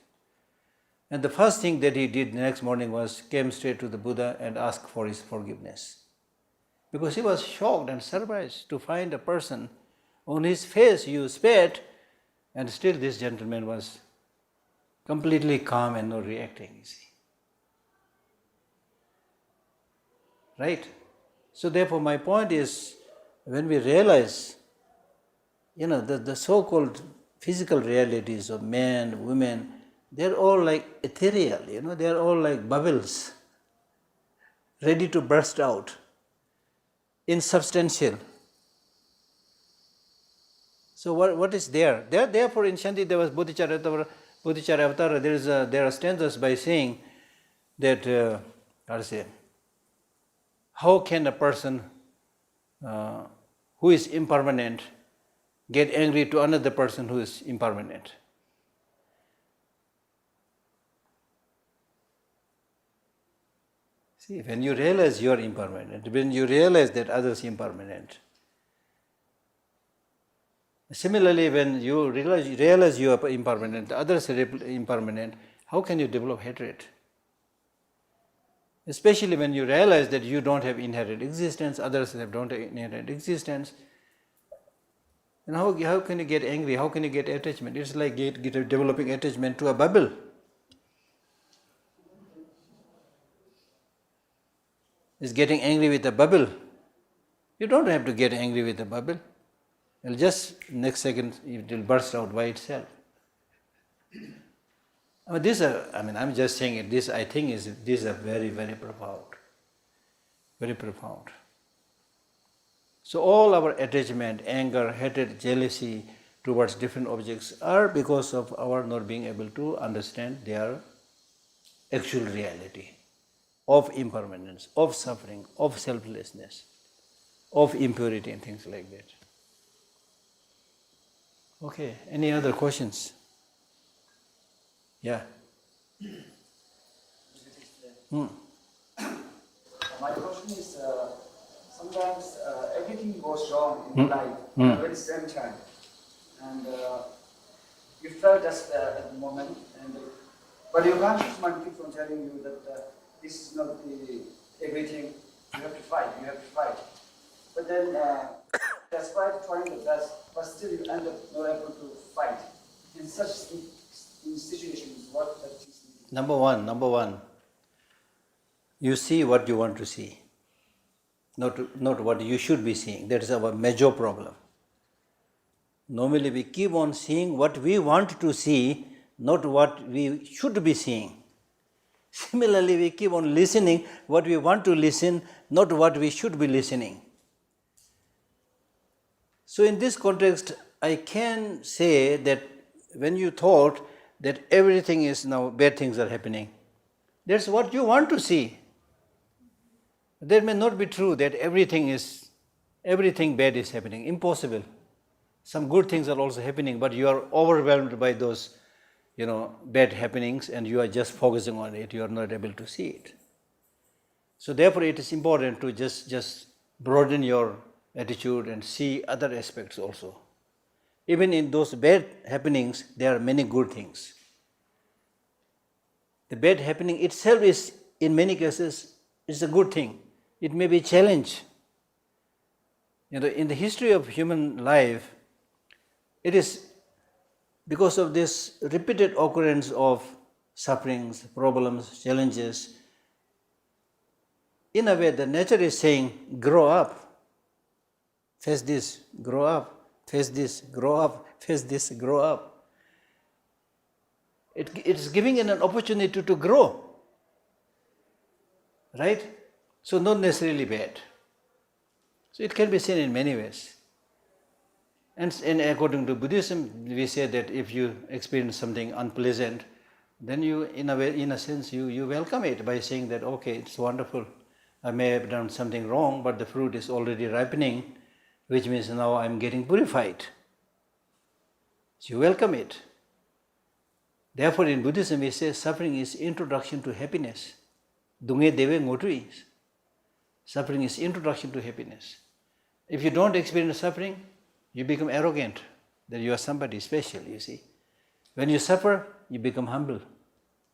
And the first thing that he did the next morning was came straight to the Buddha and asked for his forgiveness. Because he was shocked and surprised to find a person on his face you spat, And still this gentleman was completely calm and not reacting, you see. Right? So therefore my point is, when we realize, the so-called physical realities of men, women, they're all like ethereal, they're all like bubbles, ready to burst out, insubstantial. So what is there? Therefore in Shanti there was Bodhicharya Avatar, there are stanzas by saying that, how can a person who is impermanent get angry to another person who is impermanent? See, when you realize you are impermanent, when you realize that others are impermanent, similarly when you realize you are impermanent, others are impermanent, how can you develop hatred? Especially when you realize that you don't have inherent existence, others don't have inherent existence. And how can you get angry? How can you get attachment? It's like developing attachment to a bubble. It's getting angry with a bubble. You don't have to get angry with a bubble. It'll just, next second, it will burst out by itself. I'm just saying it. This, I think, is very, very profound. Very profound. So all our attachment, anger, hatred, jealousy towards different objects are because of our not being able to understand their actual reality of impermanence, of suffering, of selflessness, of impurity and things like that. Okay, any other questions? Yeah.
My question is, sometimes everything goes wrong in life at the very same time. And you felt just at the moment, but your conscious mind keeps on telling you that this is not everything, you have to fight. But then, despite trying the best, but still you end up not able to fight. In such situations, what practice?
Number one, you see what you want to see, not what you should be seeing. That is our major problem. Normally we keep on seeing what we want to see, not what we should be seeing. Similarly, we keep on listening what we want to listen, not what we should be listening. So in this context, I can say that when you thought that everything is now, bad things are happening, that's what you want to see. That may not be true that everything bad is happening. Impossible. Some good things are also happening, but you are overwhelmed by those, bad happenings, and you are just focusing on it. You are not able to see it. So therefore, it is important to just broaden your attitude and see other aspects also. Even in those bad happenings, there are many good things. The bad happening itself is, in many cases, is a good thing. It may be a challenge. In the history of human life, it is because of this repeated occurrence of sufferings, problems, challenges. In a way, the nature is saying, grow up. Face this, grow up. Face this, grow up. Face this, grow up. It is giving an opportunity to grow. Right? So not necessarily bad. So it can be seen in many ways. And according to Buddhism, we say that if you experience something unpleasant, then you, in a sense, you welcome it by saying that, okay, it's wonderful. I may have done something wrong, but the fruit is already ripening, which means now I'm getting purified. So you welcome it. Therefore, in Buddhism, we say suffering is introduction to happiness. Dunge deve ngotui. Suffering is introduction to happiness. If you don't experience suffering, you become arrogant, that you are somebody special, you see. When you suffer, you become humble.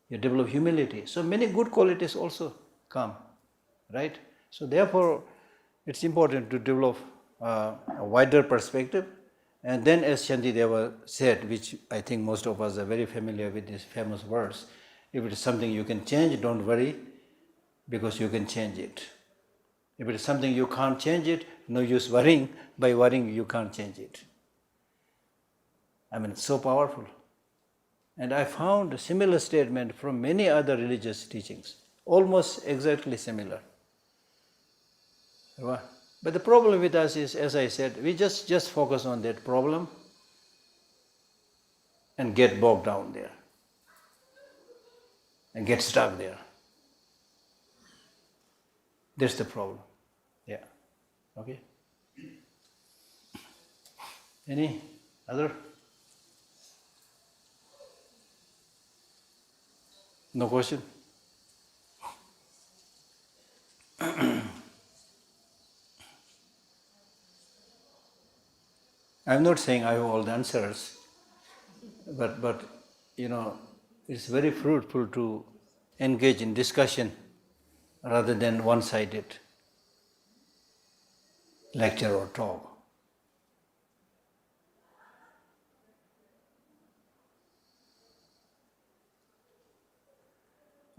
You develop humility. So many good qualities also come, right? So therefore, it's important to develop a wider perspective And then as Shantideva said, which I think most of us are very familiar with these famous words, if it is something you can change, don't worry, because you can change it. If it is something you can't change it, no use worrying. By worrying, you can't change it. I mean, so powerful. And I found a similar statement from many other religious teachings, almost exactly similar. But the problem with us is, as I said, we just focus on that problem and get bogged down there and get stuck there. That's the problem. Yeah. Okay. Any other? No question? I'm not saying I have all the answers, but it's very fruitful to engage in discussion rather than one-sided lecture or talk.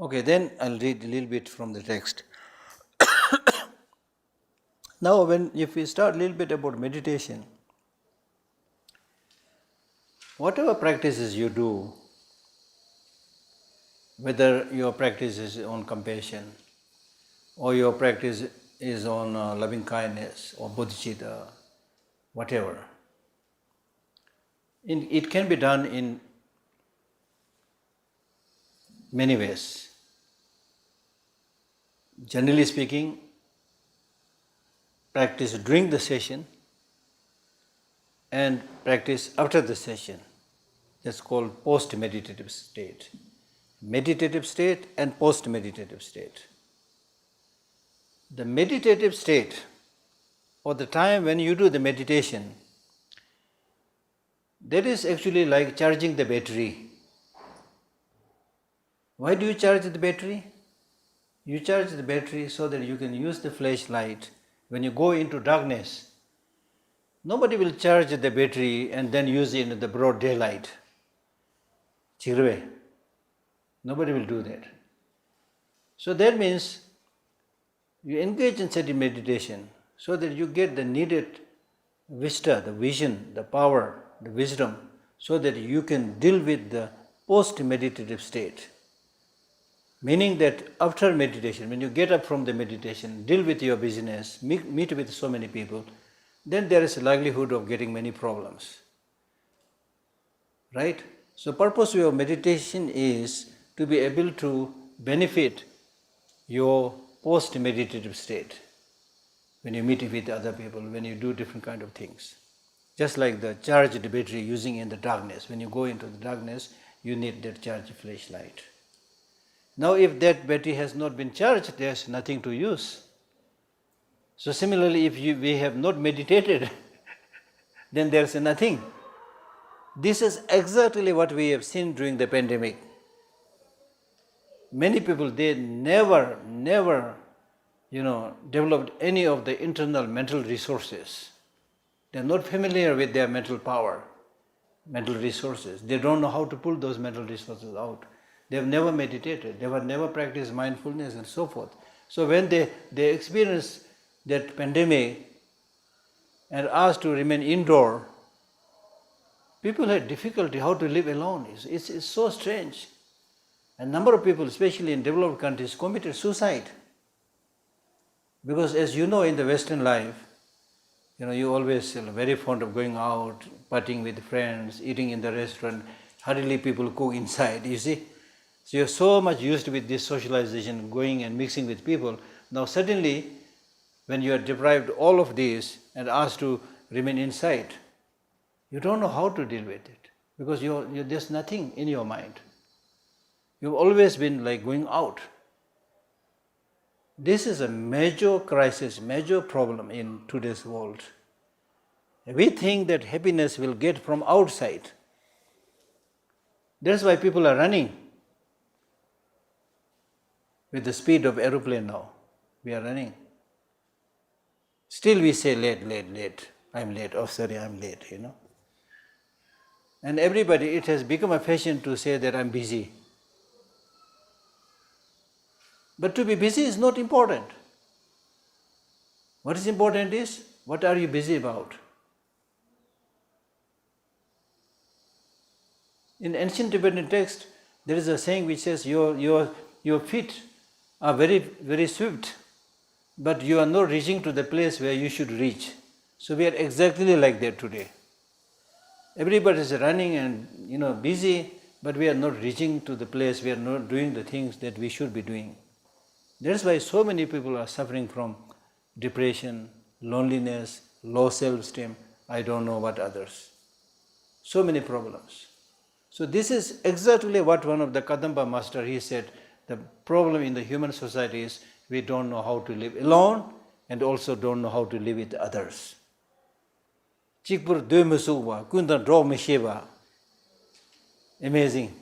Okay, then I'll read a little bit from the text. Now, if we start a little bit about meditation, whatever practices you do, whether your practice is on compassion, or your practice is on loving kindness or bodhicitta, whatever, it can be done in many ways. Generally speaking, practice during the session and practice after the session. That's called post-meditative state. Meditative state and post-meditative state. The meditative state, or the time when you do the meditation, that is actually like charging the battery. Why do you charge the battery? You charge the battery so that you can use the flashlight when you go into darkness. Nobody will charge the battery and then use it in the broad daylight. Chirve. Nobody will do that. So that means you engage in certain meditation so that you get the needed vista, the vision, the power, the wisdom, so that you can deal with the post-meditative state. Meaning that after meditation, when you get up from the meditation, deal with your business, meet with so many people, then there is a likelihood of getting many problems. Right? So purpose of meditation is to be able to benefit your post-meditative state when you meet with other people, when you do different kind of things. Just like the charged battery using in the darkness. When you go into the darkness, you need that charged flashlight. Now if that battery has not been charged, there's nothing to use. So similarly, if we have not meditated, then there's nothing. This is exactly what we have seen during the pandemic. Many people, they never developed any of the internal mental resources. They're not familiar with their mental power, mental resources. They don't know how to pull those mental resources out. They have never meditated, they have never practiced mindfulness and so forth. So when they experience that pandemic and asked to remain indoor, people had difficulty how to live alone. It's so strange. A number of people, especially in developed countries, committed suicide. Because as you know, in the Western life, you always very fond of going out, partying with friends, eating in the restaurant. Hardly people cook inside, you see. So you're so much used with this socialization, going and mixing with people. Now suddenly, when you are deprived all of this and asked to remain inside, you don't know how to deal with it because there's nothing in your mind. You've always been like going out. This is a major crisis, major problem in today's world. We think that happiness will get from outside. That's why people are running with the speed of aeroplane now. We are running. Still we say late. I'm late. Oh, sorry, I'm late, And everybody, it has become a fashion to say that I'm busy. But to be busy is not important. What is important is, what are you busy about? In ancient Tibetan text, there is a saying which says, your feet are very, very swift, but you are not reaching to the place where you should reach. So we are exactly like that today. Everybody is running and busy, but we are not reaching to the place, we are not doing the things that we should be doing. That's why so many people are suffering from depression, loneliness, low self-esteem, I don't know what others. So many problems. So this is exactly what one of the Kadamba master, he said, the problem in the human society is we don't know how to live alone and also don't know how to live with others. Chikpur de musuwa, kundan draw mesheva. Amazing.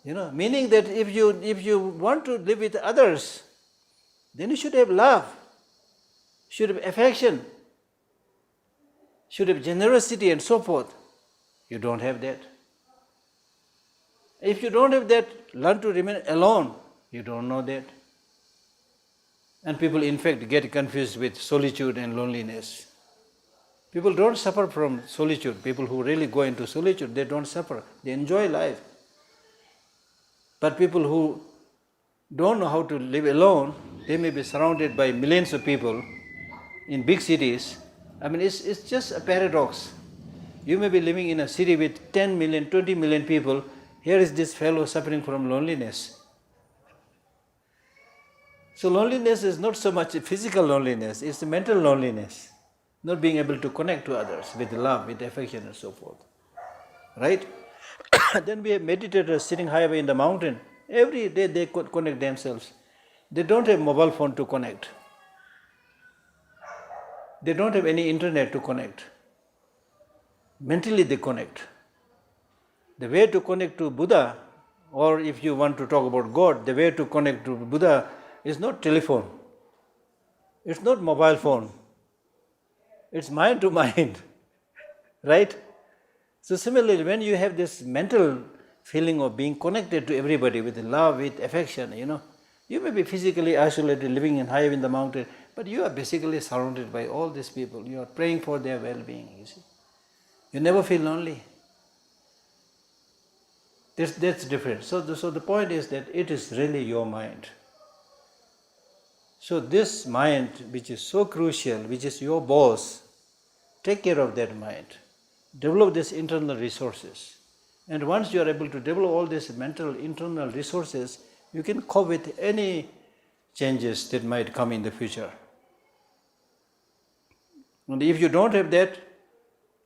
Meaning that if you want to live with others, then you should have love, should have affection, should have generosity and so forth. You don't have that. If you don't have that, learn to remain alone. You don't know that. And people in fact get confused with solitude and loneliness. People don't suffer from solitude. People who really go into solitude, they don't suffer. They enjoy life. But people who don't know how to live alone, they may be surrounded by millions of people in big cities. It's just a paradox. You may be living in a city with 10 million, 20 million people. Here is this fellow suffering from loneliness. So loneliness is not so much a physical loneliness, it's a mental loneliness. Not being able to connect to others with love, with affection and so forth. Right? Then we have meditators sitting high away in the mountain. Every day they connect themselves. They don't have mobile phone to connect. They don't have any internet to connect. Mentally they connect. The way to connect to Buddha, or if you want to talk about God, the way to connect to Buddha is not telephone. It's not mobile phone. It's mind to mind. Right? So similarly, when you have this mental feeling of being connected to everybody with love, with affection, you may be physically isolated, living high in the mountain, but you are basically surrounded by all these people. You are praying for their well-being, you see. You never feel lonely. That's different. So the point is that it is really your mind. So this mind, which is so crucial, which is your boss, take care of that mind. Develop these internal resources. And once you are able to develop all these mental internal resources, you can cope with any changes that might come in the future. And if you don't have that,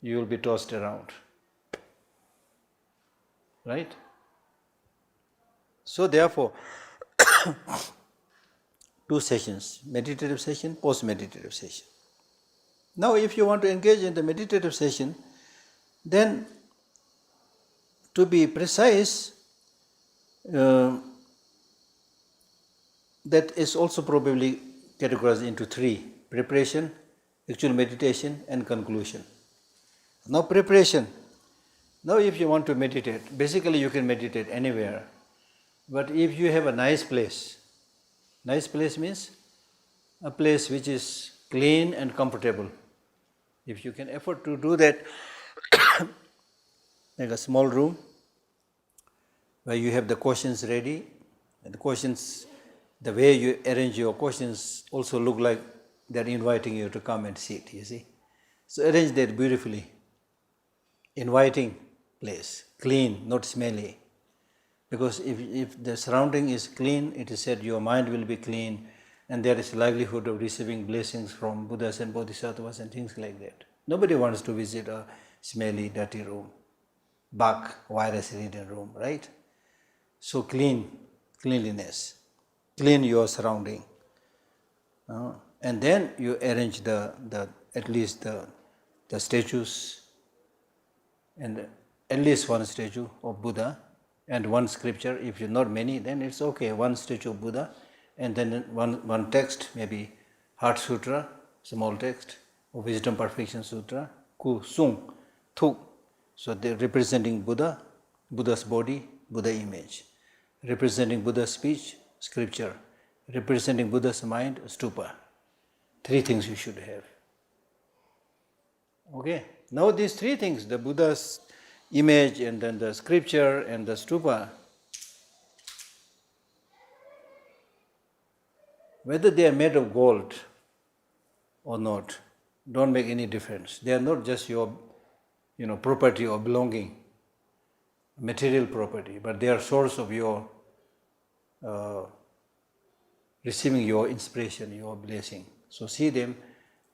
you will be tossed around. Right? So therefore, 2 sessions, meditative session, post-meditative session. Now if you want to engage in the meditative session, then to be precise, that is also probably categorized into 3: preparation, actual meditation and conclusion. Now preparation. Now if you want to meditate, basically you can meditate anywhere. But if you have a nice place means a place which is clean and comfortable. If you can afford to do that, like a small room where you have the questions ready, and the questions, the way you arrange your questions also look like they're inviting you to come and sit, you see. So arrange that beautifully. Inviting place, clean, not smelly. Because if the surrounding is clean, it is said your mind will be clean, and there is likelihood of receiving blessings from Buddhas and Bodhisattvas and things like that. Nobody wants to visit a smelly, dirty room, bug, virus-ridden room, right? So cleanliness, clean your surrounding. And then you arrange at least the statues, and at least one statue of Buddha, and one scripture. If you're not many, then it's okay, one statue of Buddha, and then one text, maybe Heart Sutra, small text, or Wisdom Perfection Sutra, Ku Sung, Thuk, So they're representing Buddha, Buddha's body, Buddha image. Representing Buddha's speech, scripture. Representing Buddha's mind, stupa. 3 things you should have. Okay. Now these 3 things, the Buddha's image and then the scripture and the stupa, whether they are made of gold or not, don't make any difference. They are not just your property or belonging, material property, but they are source of your receiving your inspiration, your blessing. So see them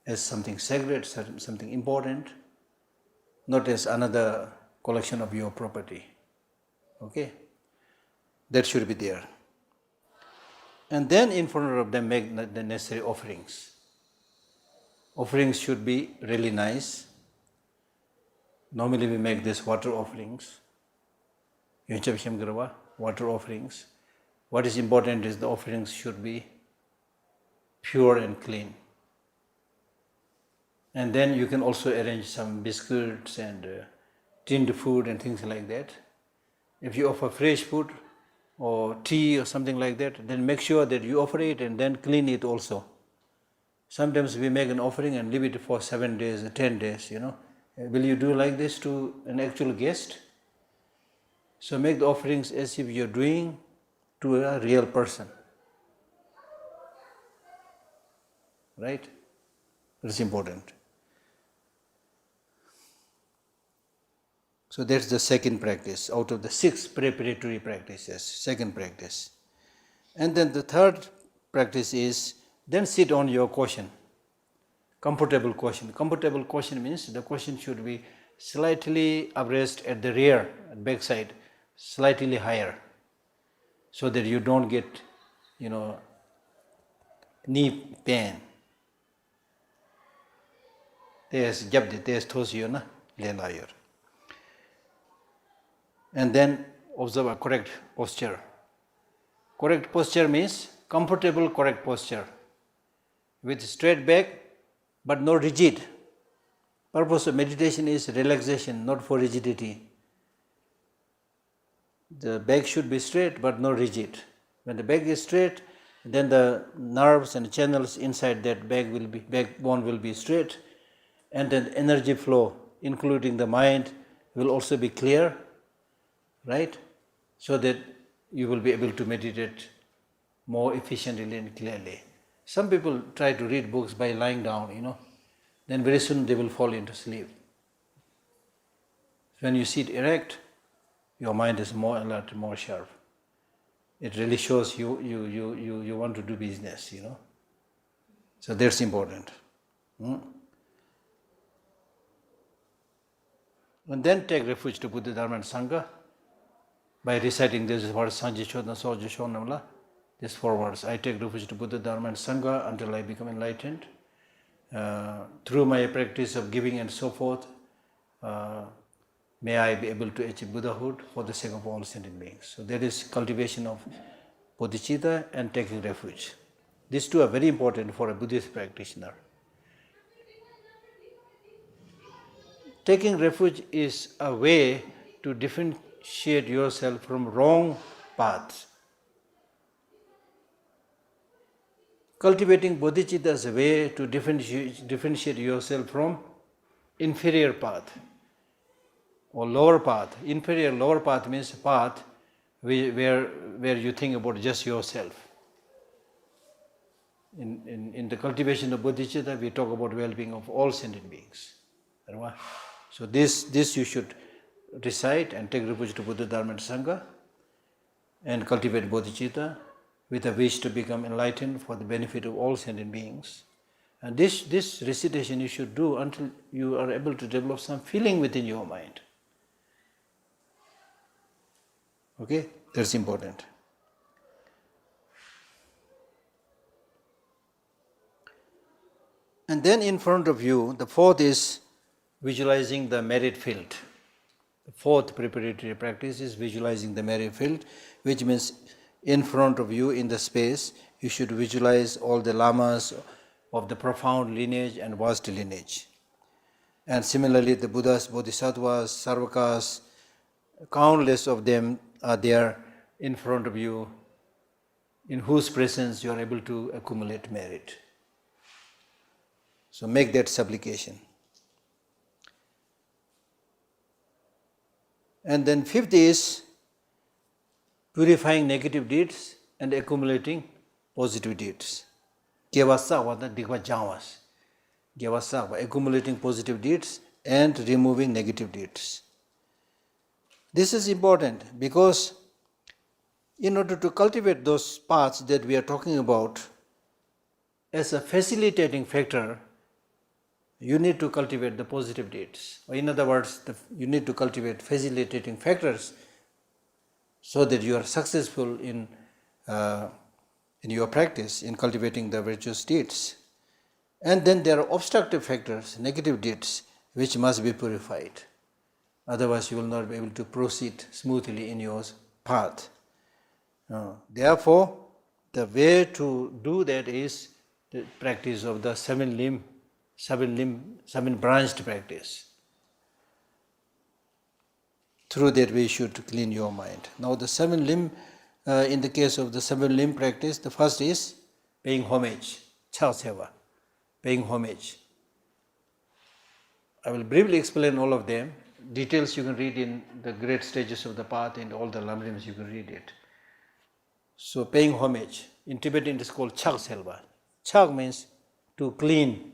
as something sacred, something important, not as another collection of your property. Okay? That should be there. And then in front of them make the necessary offerings. Offerings should be really nice. Normally we make these water offerings. Water offerings. What is important is the offerings should be pure and clean. And then you can also arrange some biscuits and tinned food and things like that. If you offer fresh food or tea or something like that, then make sure that you offer it and then clean it also. Sometimes we make an offering and leave it for 7 days or 10 days, Will you do like this to an actual guest? So make the offerings as if you're doing to a real person. Right? That's important. So that's the second practice out of the 6 preparatory practices, second practice. And then the third practice is then sit on your cushion, comfortable cushion. Comfortable cushion means the cushion should be slightly upraised at the rear, at back side, slightly higher, so that you don't get, knee pain. And then observe a correct posture. Correct posture means comfortable, correct posture. With straight back, but not rigid. Purpose of meditation is relaxation, not for rigidity. The back should be straight, but not rigid. When the back is straight, then the nerves and channels inside that backbone will be straight, and then energy flow, including the mind, will also be clear, right? So that you will be able to meditate more efficiently and clearly. Some people try to read books by lying down, then very soon they will fall into sleep. When you sit erect, your mind is more alert, more sharp. It really shows you want to do business, So that's important. And then take refuge to Buddha, Dharma and Sangha by reciting this word, Sanjichodna Sojishonamla, these 4 words. I take refuge to Buddha, Dharma and Sangha until I become enlightened. Through my practice of giving and so forth, may I be able to achieve Buddhahood for the sake of all sentient beings. So that is cultivation of bodhicitta and taking refuge. These 2 are very important for a Buddhist practitioner. Taking refuge is a way to differentiate yourself from wrong paths. Cultivating bodhicitta is a way to differentiate yourself from inferior path or lower path. Inferior, lower path means path where you think about just yourself. In the cultivation of bodhicitta, we talk about well-being of all sentient beings. So this you should recite and take refuge to Buddha, Dharma and Sangha and cultivate bodhicitta with a wish to become enlightened for the benefit of all sentient beings. And this recitation you should do until you are able to develop some feeling within your mind. Okay, that's important. And then in front of you, the 4th is visualizing the merit field. The 4th preparatory practice is visualizing the merit field, which means in front of you in the space, you should visualize all the lamas of the profound lineage and vast lineage. And similarly, the Buddhas, Bodhisattvas, Sarvakas, countless of them are there in front of you, in whose presence you are able to accumulate merit. So make that supplication. And then fifth is purifying negative deeds and accumulating positive deeds. Gyavasava, digva javas. Gyavasava, accumulating positive deeds and removing negative deeds. This is important because in order to cultivate those paths that we are talking about, as a facilitating factor, you need to cultivate the positive deeds. Or in other words, you need to cultivate facilitating factors so that you are successful in your practice, in cultivating the virtuous deeds. And then there are obstructive factors, negative deeds, which must be purified. Otherwise, you will not be able to proceed smoothly in your path. Therefore, the way to do that is the practice of the seven branched practice. Through that we should clean your mind. Now the seven limb, in the case of the seven limb practice, the first is paying homage, chao seva, paying homage. I will briefly explain all of them. Details you can read in the great stages of the path, in all the lamrims you can read it. So paying homage, in Tibetan it is called chak selva. Chak means to clean.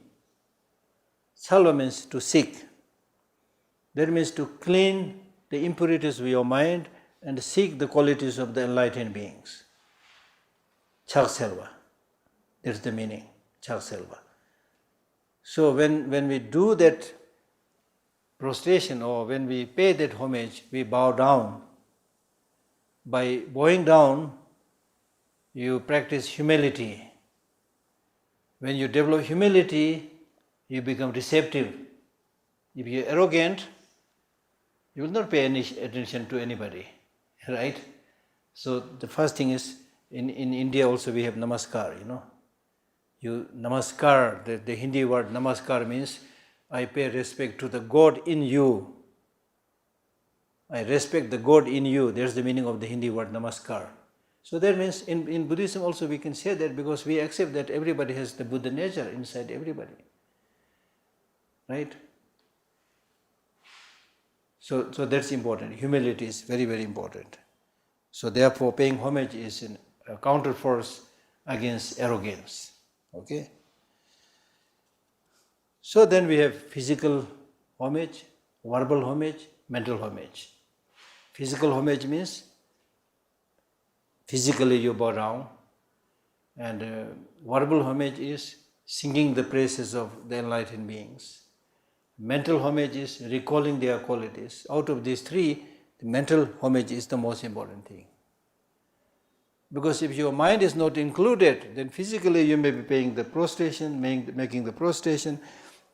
Salva means to seek. That means to clean the impurities of your mind and seek the qualities of the enlightened beings. Chak selva. That's the meaning, chak selva. So when we do that prostration, or when we pay that homage, we bow down. By bowing down, you practice humility. When you develop humility, you become receptive. If you are arrogant, you will not pay any attention to anybody, right? So the first thing is, in India also we have namaskar, You namaskar, the Hindi word namaskar means I pay respect to the God in you. I respect the God in you. There's the meaning of the Hindi word namaskar. So that means in Buddhism also we can say that, because we accept that everybody has the Buddha nature inside everybody. Right? So that's important. Humility is very, very important. So therefore paying homage is a counterforce against arrogance. Okay? So then we have physical homage, verbal homage, mental homage. Physical homage means physically you bow down, and verbal homage is singing the praises of the enlightened beings. Mental homage is recalling their qualities. Out of these three, the mental homage is the most important thing. Because if your mind is not included, then physically you may be paying the prostration, making the prostration,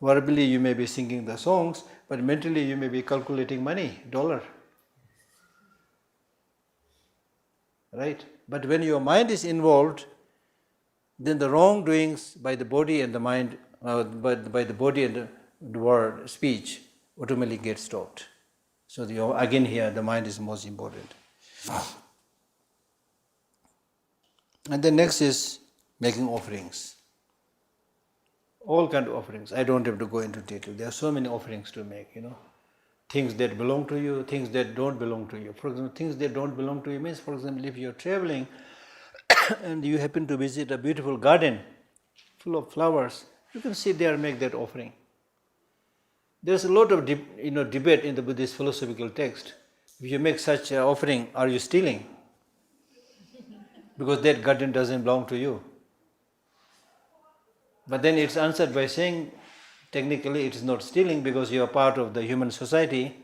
verbally you may be singing the songs, but mentally you may be calculating money, dollar. Right? But when your mind is involved, then the wrongdoings by the body and the mind, by the body and the word, speech, automatically get stopped. So again here, the mind is most important. And the next is making offerings. All kinds of offerings. I don't have to go into detail. There are so many offerings to make, Things that belong to you, things that don't belong to you. For example, things that don't belong to you means, for example, if you're traveling and you happen to visit a beautiful garden full of flowers, you can sit there and make that offering. There's a lot of debate in the Buddhist philosophical text. If you make such an offering, are you stealing? Because that garden doesn't belong to you. But then it's answered by saying, technically it is not stealing, because you are part of the human society,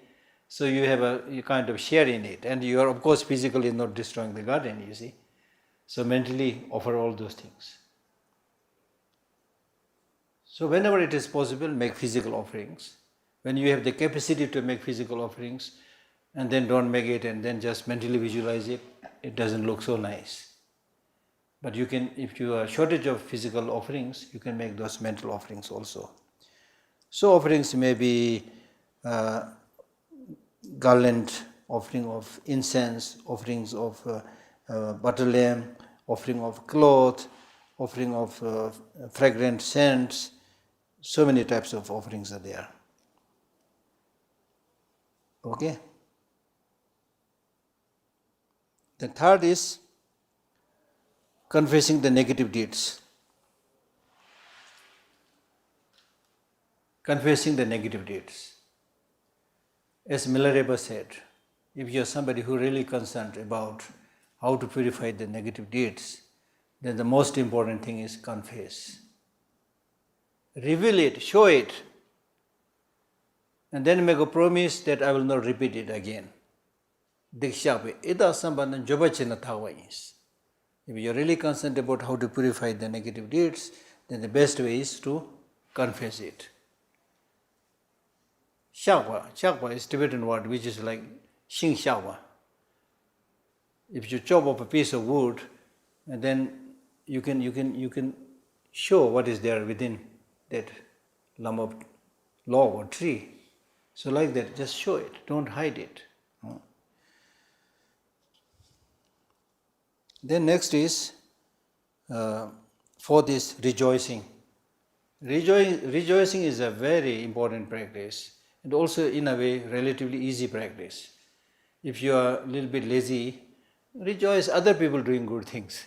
so you have you kind of share in it. And you are, of course, physically not destroying the garden, you see. So mentally offer all those things. So whenever it is possible, make physical offerings. When you have the capacity to make physical offerings, and then don't make it and then just mentally visualize it, it doesn't look so nice. But you can, if you are shortage of physical offerings, you can make those mental offerings also. So offerings may be garland, offering of incense, offerings of butter lamb, offering of cloth, offering of fragrant scents. So many types of offerings are there. Okay. The third is confessing the negative deeds. Confessing the negative deeds. As Milarepa said, if you are somebody who really concerned about how to purify the negative deeds, then the most important thing is confess. Reveal it, show it, and then make a promise that I will not repeat it again. If you are really concerned about how to purify the negative deeds, then the best way is to confess it. Shakwa is Tibetan word which is like Xing Shakwa. If you chop up a piece of wood, and then you can show what is there within that lump of log or tree. So like that, just show it, don't hide it. Then next is, fourth is rejoicing. Rejoicing is a very important practice, and also in a way relatively easy practice. If you are a little bit lazy, rejoice other people doing good things.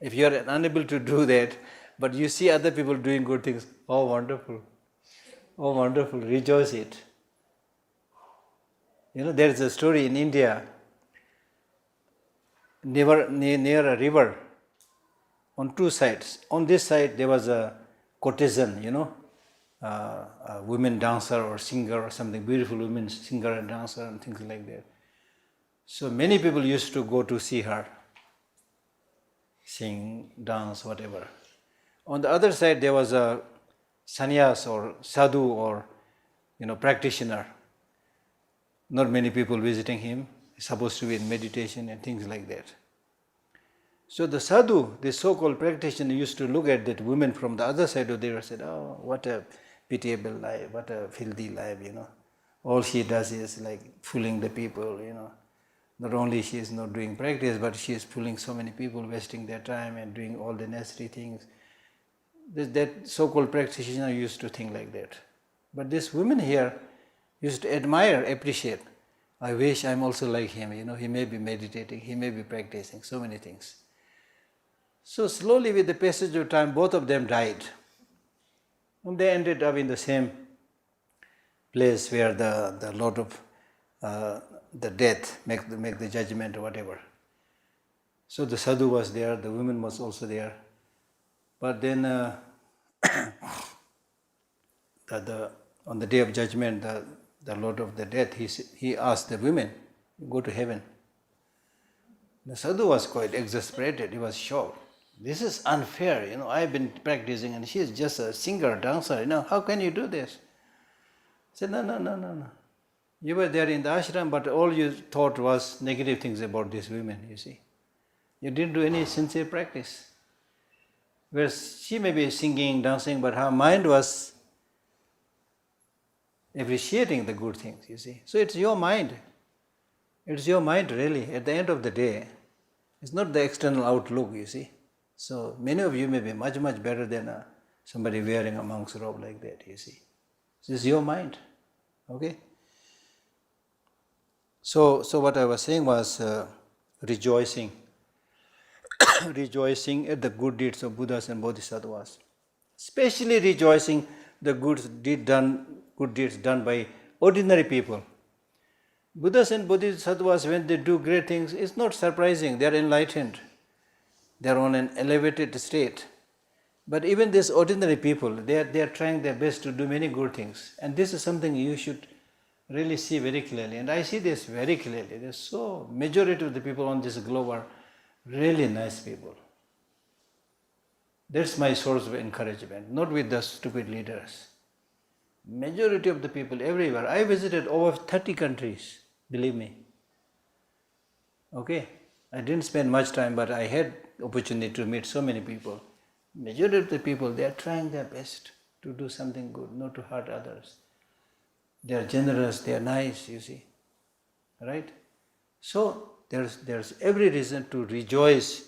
If you are unable to do that, but you see other people doing good things, oh wonderful, rejoice it. There is a story in India, near a river, on two sides. On this side there was a courtesan, a women dancer or singer or something, beautiful women singer and dancer and things like that. So many people used to go to see her, sing, dance, whatever. On the other side there was a sannyas or sadhu or practitioner. Not many people visiting him, supposed to be in meditation and things like that. So the sadhu, the so-called practitioner, used to look at that woman from the other side of the river and said, oh, what a pitiable life, what a filthy life, All she does is like fooling the people, Not only she is not doing practice, but she is fooling so many people, wasting their time and doing all the necessary things. That so-called practitioner used to think like that. But this woman here used to admire, appreciate. I wish I'm also like him, he may be meditating, he may be practicing, so many things. So slowly with the passage of time, both of them died. And they ended up in the same place where the Lord of the death make the judgment or whatever. So the sadhu was there, the woman was also there. But then on the day of judgment, the Lord of the death, he asked the women, go to heaven. The sadhu was quite exasperated, he was shocked. This is unfair, I've been practicing and she is just a singer, dancer, how can you do this? He said, no. You were there in the ashram, but all you thought was negative things about these women, you see. You didn't do any sincere practice. Whereas she may be singing, dancing, but her mind was appreciating the good things, you see. So it's your mind. It's your mind really, at the end of the day. It's not the external outlook, you see. So many of you may be much, much better than somebody wearing a monk's robe like that, you see. This is your mind, okay? So what I was saying was rejoicing. Rejoicing at the good deeds of Buddhas and Bodhisattvas. Especially rejoicing the good deeds done by ordinary people. Buddhas and Bodhisattvas, when they do great things, it's not surprising, they are enlightened. They are on an elevated state. But even these ordinary people, they are trying their best to do many good things. And this is something you should really see very clearly. And I see this very clearly. There's so majority of the people on this globe are really nice people. That's my source of encouragement, not with the stupid leaders. Majority of the people everywhere. I visited over 30 countries, believe me. Okay? I didn't spend much time, but I had opportunity to meet so many people. Majority of the people, they are trying their best to do something good, not to hurt others. They are generous, they are nice, you see. Right? So there's every reason to rejoice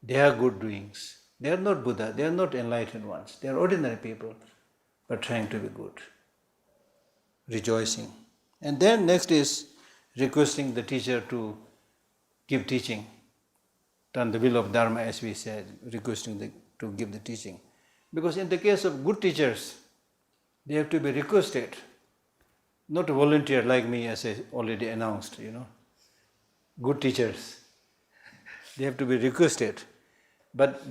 their good doings. They are not Buddha, they are not enlightened ones. They are ordinary people, but trying to be good. Rejoicing. And then next is requesting the teacher to give teaching. Done the will of Dharma, as we said, requesting to give the teaching. Because in the case of good teachers, they have to be requested, not a volunteer like me, as I already announced, Good teachers, they have to be requested. But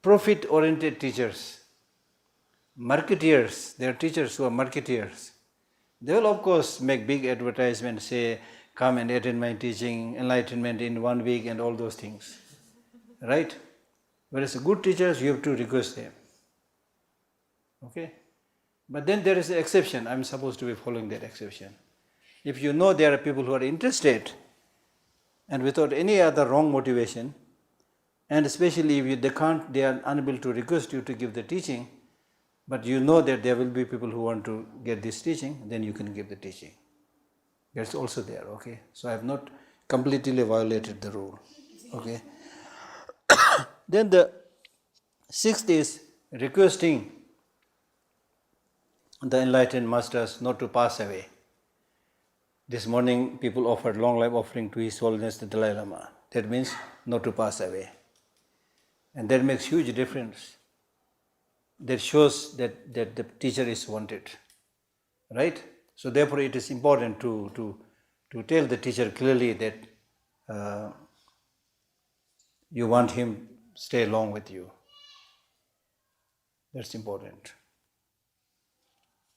profit-oriented teachers, marketeers, there are teachers who are marketeers. They will of course make big advertisements, say, come and attend my teaching, enlightenment in 1 week and all those things. Right? Whereas good teachers, you have to request them. Okay? But then there is an exception. I'm supposed to be following that exception. If you know there are people who are interested and without any other wrong motivation, and especially if they are unable to request you to give the teaching, but you know that there will be people who want to get this teaching, then you can give the teaching. That's also there, okay? So I have not completely violated the rule, okay? Then the sixth is requesting the enlightened masters not to pass away. This morning people offered long life offering to His Holiness the Dalai Lama. That means not to pass away. And that makes huge difference. That shows that the teacher is wanted. Right? So therefore it is important to tell the teacher clearly that you want him to stay along with you. That's important.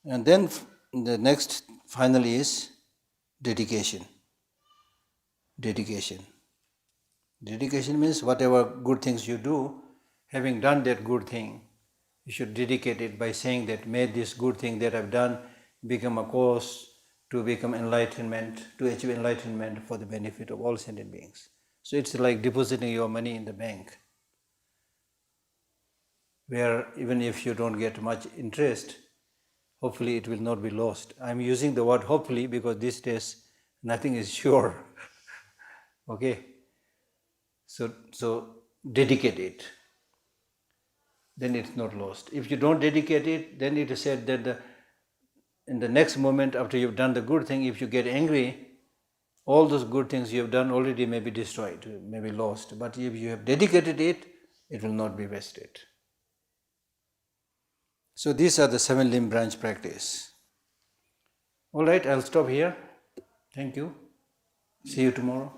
And then the next finally is dedication. Dedication. Dedication means whatever good things you do, having done that good thing, you should dedicate it by saying that may this good thing that I've done become a cause to become enlightenment, to achieve enlightenment for the benefit of all sentient beings. So it's like depositing your money in the bank, where even if you don't get much interest, hopefully it will not be lost. I'm using the word hopefully because these days nothing is sure. Okay? So dedicate it. Then it's not lost. If you don't dedicate it, then it is said that in the next moment after you've done the good thing, if you get angry, all those good things you have done already may be destroyed, may be lost. But if you have dedicated it, it will not be wasted. So these are the 7 limb branch practice. All right, I'll stop here. Thank you. See you tomorrow.